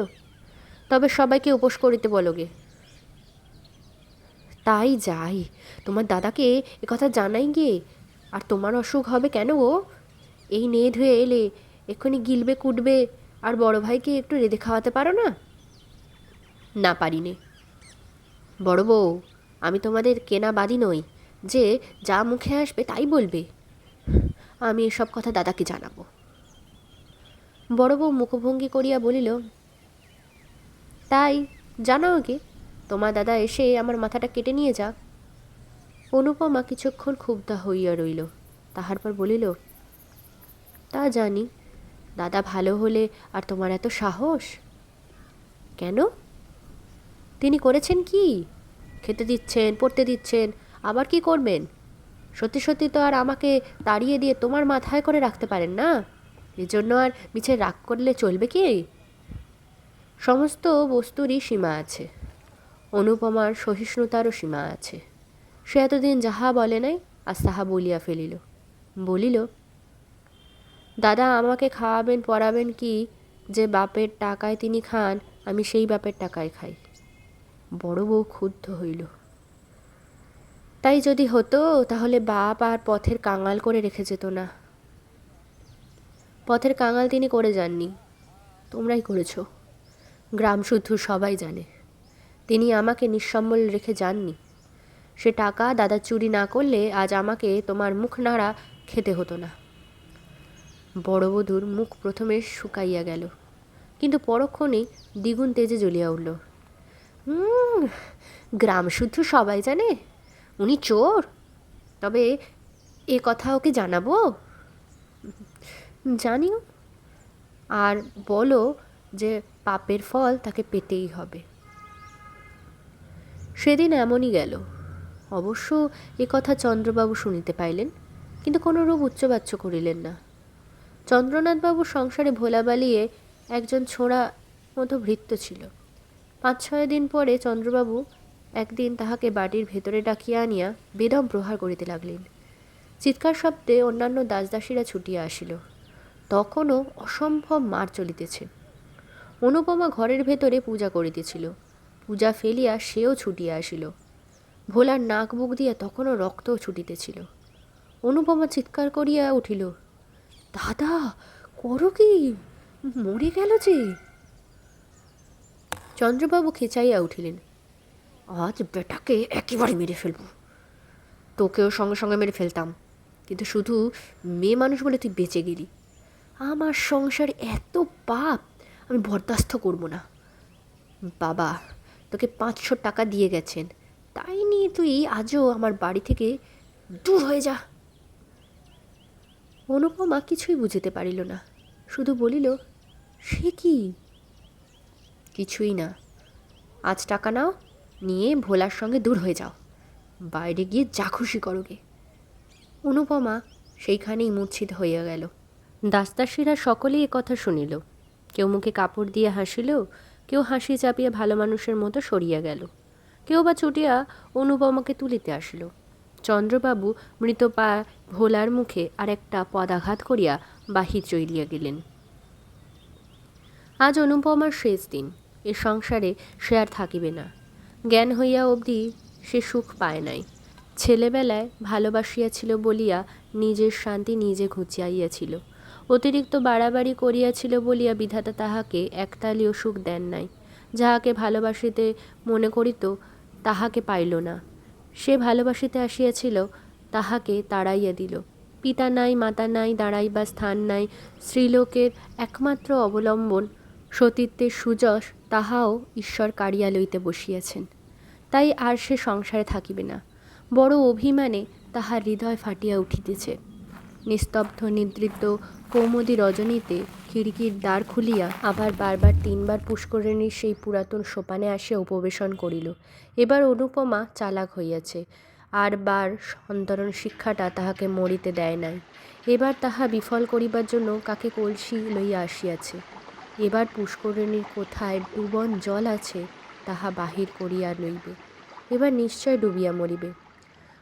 তবে সবাইকে উপোস করিতে বলোগে। তাই যাই, তোমার দাদাকে একথা জানাই গে। আর তোমার অসুখ হবে কেন গো? এই নেদ হয়ে এলে এক্ষুনি গিলবে কুটবে, আর বড় ভাইকে একটু রেঁধে খাওয়াতে পারো না? না, পারি নে। বড় বউ, আমি তোমাদের কেনা বাদি নই যে যা মুখে আসবে তাই বলবে। আমি এসব কথা দাদাকে জানাবো। বড় বউ মুখভঙ্গি করিয়া বলিল, তাই জানাও গে, তোমার দাদা এসে আমার মাথাটা কেটে নিয়ে যাক। অনুপমা কিছুক্ষণ ক্ষুব্ধা হইয়া রইল, তাহার পর বলিল, তা জানি, দাদা ভালো হলে আর তোমার এত সাহস কেন? তিনি করেছেন কি? খেতে দিচ্ছেন, পড়তে দিচ্ছেন, আবার কি করবেন? সত্যি সত্যি তো আর আমাকে তাড়িয়ে দিয়ে তোমার মাথায় করে রাখতে পারেন না, এজন্য আর মিছে রাগ করলে চলবে কি? সমস্ত বস্তুরই সীমা আছে, অনুপমার সহিষ্ণুতারও সীমা আছে। সে এতদিন যাহা বলে নাই, আজ তাহা বলিয়া ফেলিল। বলিল, দাদা আমাকে খাওয়াবেন পরাবেন কি যে বাপের টাকায় তিনি খান, আমি সেই বাপের টাকায় খাই। বড় বউ ক্ষুব্ধ হইল। তাই যদি হতো তাহলে বাপ আর পথের কাঙাল করে রেখে যেত না। পথের কাঙাল তিনি করে যাননি, তোমরাই করেছ, গ্রাম শুদ্ধ সবাই জানে। তিনি আমাকে নিঃসম্বল রেখে যাননি। সে টাকা দাদা চুরি না করলে আজ আমাকে তোমার মুখ নাড়া খেতে হতো না। বড় বধূর মুখ প্রথমে শুকাইয়া গেল, কিন্তু পরক্ষণেই দ্বিগুণ তেজে জ্বলিয়া উঠল। গ্রাম শুদ্ধ সবাই জানে উনি চোর, তবে এ কথা ওকে জানাবো? জানিও, আর বলো যে পাপের ফল তাকে পেতেই হবে। সেদিন এমনই গেল। অবশ্য এ কথা চন্দ্রবাবু শুনিতে পাইলেন, কিন্তু কোনোরূপ উচ্চবাচ্য করিলেন না। চন্দ্রনাথবাবুর সংসারে ভোলা বালিয়ে একজন ছোঁড়া মতো ভৃত্য ছিল। 5-6 দিন পরে চন্দ্রবাবু একদিন তাহাকে বাড়ির ভেতরে ডাকিয়া আনিয়া বেদম প্রহার করিতে লাগলেন। চিৎকার শব্দে অন্যান্য দাসদাসীরা ছুটিয়া আসিল। তখনও অসম্ভব মার চলিতেছে। অনুপমা ঘরের ভেতরে পূজা করিতেছিল। পূজা ফেলিয়া সেও ছুটিয়া আসিল। ভোলার নাক বুক দিয়া তখনও রক্তও ছুটিতেছিল। অনুপমা চিৎকার করিয়া উঠিল, দাদা করো কি, মরে গেল যে। চন্দ্রবাবু খেচাইয়া উঠিলেন, আজ বেটাকে একেবারে মেরে ফেলব। তোকেও সঙ্গে সঙ্গে মেরে ফেলতাম, কিন্তু শুধু মেয়ে মানুষ বলে তুই বেঁচে গেলি। আমার সংসারে এত পাপ আমি বরদাস্ত করব না। বাবা তোকে 500 টাকা দিয়ে গেছেন, তাই নিয়ে তুই আজও আমার বাড়ি থেকে দূর হয়ে যা। অনুপমা কিছুই বুঝিতে পারিল না, শুধু বলিল, সে কি? কিছুই না, আজ টাকা নাও, নিয়ে ভোলার সঙ্গে দূর হয়ে যাও, বাইরে গিয়ে যা খুশি করোগে। অনুপমা সেইখানেই মূর্ছিত হইয়া গেল। দাসদাসীরা সকলেই কথা শুনিল। কেউ মুখে কাপড় দিয়ে হাসিল, কেউ হাসি চাপিয়া ভালো মানুষের মতো সরিয়া গেল, কেউ বা ছুটিয়া অনুপমাকে তুলিতে আসিল। চন্দ্রবাবু মৃত পা ভোলার মুখে আর একটা পদাঘাত করিয়া বাহির চলিয়া গেলেন। আজ অনুপমার শেষ দিন। এ সংসারে সে আর থাকিবে না। জ্ঞান হইয়া অবধি সে সুখ পায় নাই। ছেলেবেলায় ভালোবাসিয়াছিল বলিয়া নিজের শান্তি নিজে ঘুচিয়াইয়াছিল। অতিরিক্ত বাড়াবাড়ি করিয়াছিল বলিয়া বিধাতা তাহাকে একতালীয় সুখ দেন নাই। যাহাকে ভালোবাসিতে মনে করিত তাহাকে পাইল না। সে ভালোবাসিতে আসিয়াছিল, তাহাকে তাড়াইয়া দিল। পিতা নাই, মাতা নাই, দাঁড়াইবার স্থান নাই, স্ত্রীলোকের একমাত্র অবলম্বন সতীত্বের সুযশ তাহাও ঈশ্বর কাড়িয়া লইতে বসিয়াছেন। তাই আর সে সংসারে থাকিবে না। বড় অভিমানে তাহার হৃদয় ফাটিয়া উঠিতেছে। নিস্তব্ধ নিদ্রিত কৌমুদী রজনীতে খিড়কির দ্বার খুলিয়া আবার বারবার 3বার পুষ্করিণীর সেই পুরাতন সোপানে আসিয়া উপবেশন করিল। এবার অনুপমা চালাক হইয়াছে, আর বার সন্তরণ শিক্ষাটা তাহাকে মরিতে দেয় নাই। এবার তাহা বিফল করিবার জন্য কাকে কলসি লইয়া আসিয়াছে। এবার পুষ্করিণীর কোথায় ডুবন জল আছে তাহা বাহির করিয়া লইবে। এবার নিশ্চয় ডুবিয়া মরিবে।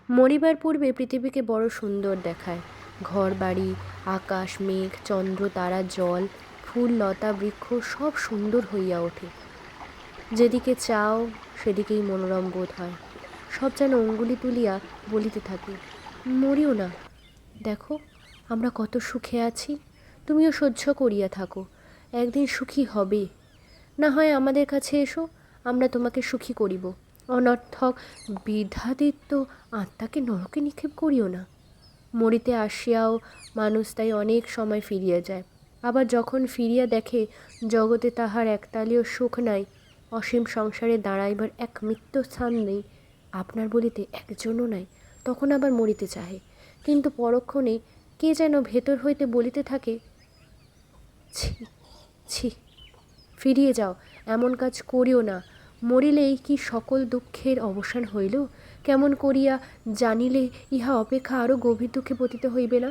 মরিবার পূর্বে পৃথিবীকে বড় সুন্দর দেখায়। ঘর বাড়ি, আকাশ, মেঘ, চন্দ্র, তারা, জল, ফুল, লতা, বৃক্ষ সব সুন্দর হইয়া ওঠে। যেদিকে চাও সেদিকেই মনোরম বোধ হয়। সব যেন অঙ্গুলি তুলিয়া বলিতে থাকে, মরিও না, দেখো আমরা কত সুখে আছি, তুমিও সহ্য করিয়া থাকো, একদিন সুখী হবে। না হয় আমাদের কাছে এসো, আমরা তোমাকে সুখী করিব। অনর্থক বিধাদিত্য আত্মাকে নরকে নিক্ষেপ করিও না। মরিতে আসিয়াও মানুষ তাই অনেক সময় ফিরিয়া যায়। আবার যখন ফিরিয়া দেখে জগতে তাহার একতালীয় সুখ নাই, অসীম সংসারে দাঁড়াইবার এক মিত্র স্থান নেই, আপনার বলিতে একজনও নাই, তখন আবার মরিতে চাহে। কিন্তু পরক্ষণে কে যেন ভেতর হইতে বলিতে থাকে, ছি ছি, ফিরিয়ে যাও, এমন কাজ করিও না। মরিলেই কি সকল দুঃখের অবসান হইল? কেমন করিয়া জানিলে ইহা অপেক্ষা আরও গভীর দুঃখে পতিত হইবে না?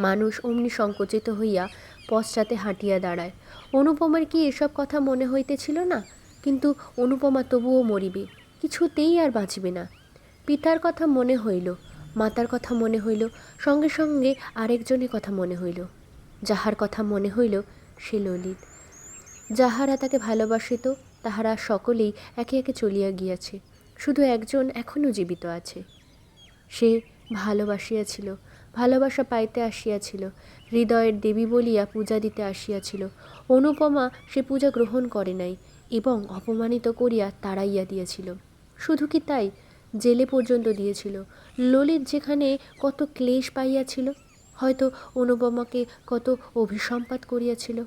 মানুষ অমনি সংকুচিত হইয়া পশ্চাতে হাঁটিয়া দাঁড়ায়। অনুপমার কি এসব কথা মনে হইতেছিল না? কিন্তু অনুপমা তবুও মরিবে, কিছুতেই আর বাঁচিবে না। পিতার কথা মনে হইল, মাতার কথা মনে হইল, সঙ্গে সঙ্গে আরেকজনের কথা মনে হইল। যাহার কথা মনে হইল সে ললিত। যাহারা তাকে ভালোবাসিত তাহারা সকলেই একে একে চলিয়া গিয়াছে। শুধু একজন এখনও জীবিত আছে। সে ভালোবাসিয়াছিল, ভালোবাসা পাইতে আসিয়াছিল, হৃদয়ের দেবী বলিয়া পূজা দিতে আসিয়াছিল। অনুপমা সে পূজা গ্রহণ করে নাই। এবং অপমানিত করিয়া তাড়াইয়া দিয়েছিল। শুধু কি তাই, জেলে পর্যন্ত দিয়েছিল। ললিত যেখানে কত ক্লেশ পাইয়াছিল, হয়তো অনুপমাকে কত অভিসম্পাত করিয়াছিল।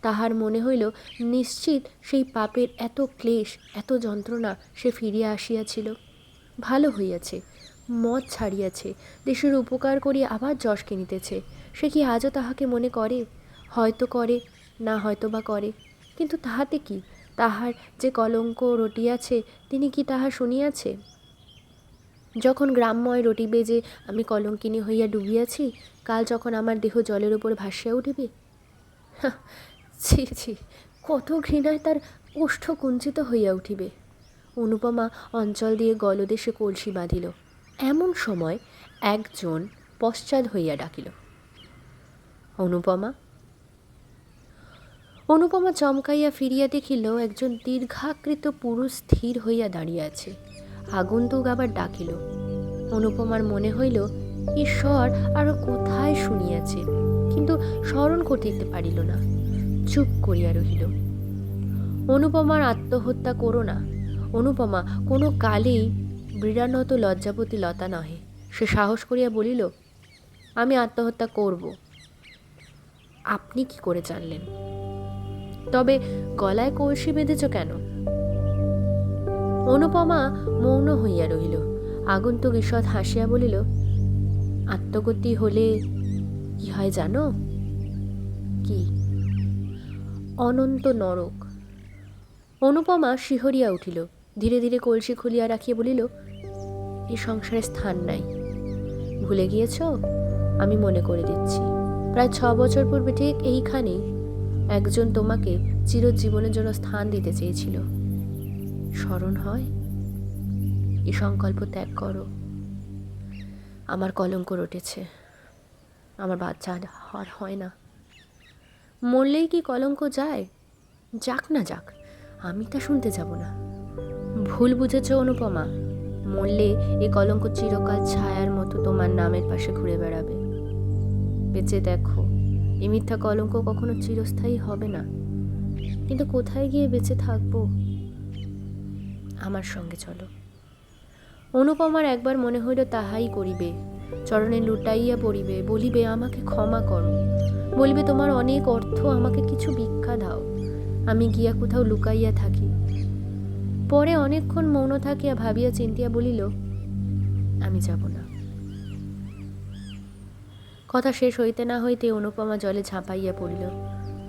তাহার মনে হইল নিশ্চিত সেই পাপের এত ক্লেশ, এত যন্ত্রণা সে ফিরিয়া আসিয়াছিল। ভালো হইয়াছে, মদ ছাড়িয়াছে, দেশের উপকার করিয়া আবার যশ কিনিতেছে। সে কি আজও তাহাকে মনে করে? হয়তো করে, না হয়তো বা করে, কিন্তু তাহাতে কি? তাহার যে কলঙ্ক রটিয়াছে, তিনি কি তাহা শুনিয়াছে? যখন গ্রাম্যয় রটিবে যে আমি কলঙ্কিনী হইয়া ডুবিয়াছি, কাল যখন আমার দেহ জলের উপর ভাসিয়া উঠিবে। ছি ছি, কত ঘৃণায় তার ওষ্ঠ কুঞ্চিত হইয়া উঠিবে। অনুপমা অঞ্চল দিয়ে গলদেশে কলসি বাঁধিল। এমন সময় একজন পশ্চাৎ হইয়া ডাকিল, অনুপমা। অনুপমা চমকাইয়া ফিরিয়া দেখিল একজন দীর্ঘাকৃত পুরুষ স্থির হইয়া দাঁড়িয়ে আছে। আগন্তুক আবার ডাকিল। অনুপমার মনে হইল ঈশ্বর আরো কোথায় শুনিয়াছে, কিন্তু স্মরণ করিতে পারিল না। চুপ করিয়া রহিল। অনুপমার আত্মহত্যা করো না। অনুপমা কোনো কালেই বীরানত লজ্জাপতি লতা নহে। সে সাহস করিয়া বলিল, আমি আত্মহত্যা করব। আপনি কি করে জানলেন? তবে গলায় কলসি বেঁধেছ কেন? অনুপমা মৌন হইয়া রহিল। আগন্তুক ঈষৎ হাসিয়া বলিল, আত্মগতি হলে কি হয় জানো? কি? অনন্ত নরক। অনুপমা শিহরিয়া উঠিল। ধীরে ধীরে কলসি খুলিয়া রাখিয়া বলিল, এ সংসারে স্থান নাই। ভুলে গিয়েছ? আমি মনে করে দিচ্ছি। প্রায় 6 বছর পূর্বে ঠিক এইখানেই একজন তোমাকে চিরজীবনের জন্য স্থান দিতে চেয়েছিল। স্মরণ হয়? এই সংকল্প ত্যাগ করো। আমার কলঙ্ক রটেছে, আমার বাচ্চা আর হয় না। মরলেই কি কলঙ্ক যায়? যাক না যাক, আমি তা শুনতে যাব না। ভুল বুঝেছ অনুপমা। মরলে এ কলঙ্ক চিরকাল ছায়ার মতো তোমার নামের পাশে ঘুরে বেড়াবে। বেঁচে দেখো, এ মিথ্যা কলঙ্ক কখনো চিরস্থায়ী হবে না। কিন্তু কোথায় গিয়ে বেঁচে থাকবো? আমার সঙ্গে চলো। অনুপমার একবার মনে হইল তাহাই করিবে। চরণে লুটাইয়া পড়িবে, বলিবে, আমাকে ক্ষমা করো। বলিবে, তোমার অনেক অর্থ, আমাকে কিছু ভিক্ষা দাও, আমি গিয়া কোথাও লুকাইয়া থাকি। পরে অনেকক্ষণ মৌন থাকিয়া ভাবিয়া চিন্তিয়া বলিল, আমি যাব না। কথা শেষ হইতে না হইতে অনুপমা জলে ঝাঁপাইয়া পড়িল।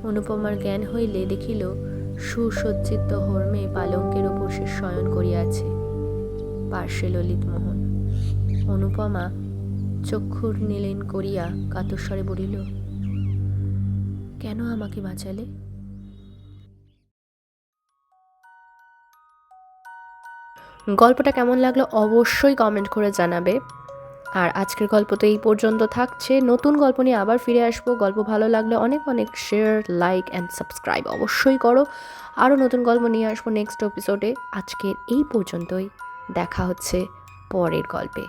অনুপমার জ্ঞান হইলে দেখিল সুসজ্জিত হর্মে পালঙ্কের উপর সে শয়ন করিয়াছে, পার্শ্বে ললিত মোহন। অনুপমা চক্ষুর নীলেন করিয়া কাতস্বরে বলিল, কেন আমাকে বাঁচালে? গল্পটা কেমন লাগলো অবশ্যই কমেন্ট করে জানাবে। আর আজকের গল্প তো এই পর্যন্ত থাকছে। নতুন গল্প নিয়ে আবার ফিরে আসবো। গল্প ভালো লাগলে অনেক অনেক শেয়ার, লাইক অ্যান্ড সাবস্ক্রাইব অবশ্যই করো। আরও নতুন গল্প নিয়ে আসবো নেক্সট এপিসোডে। আজকের এই পর্যন্তই, দেখা হচ্ছে পরের গল্পে।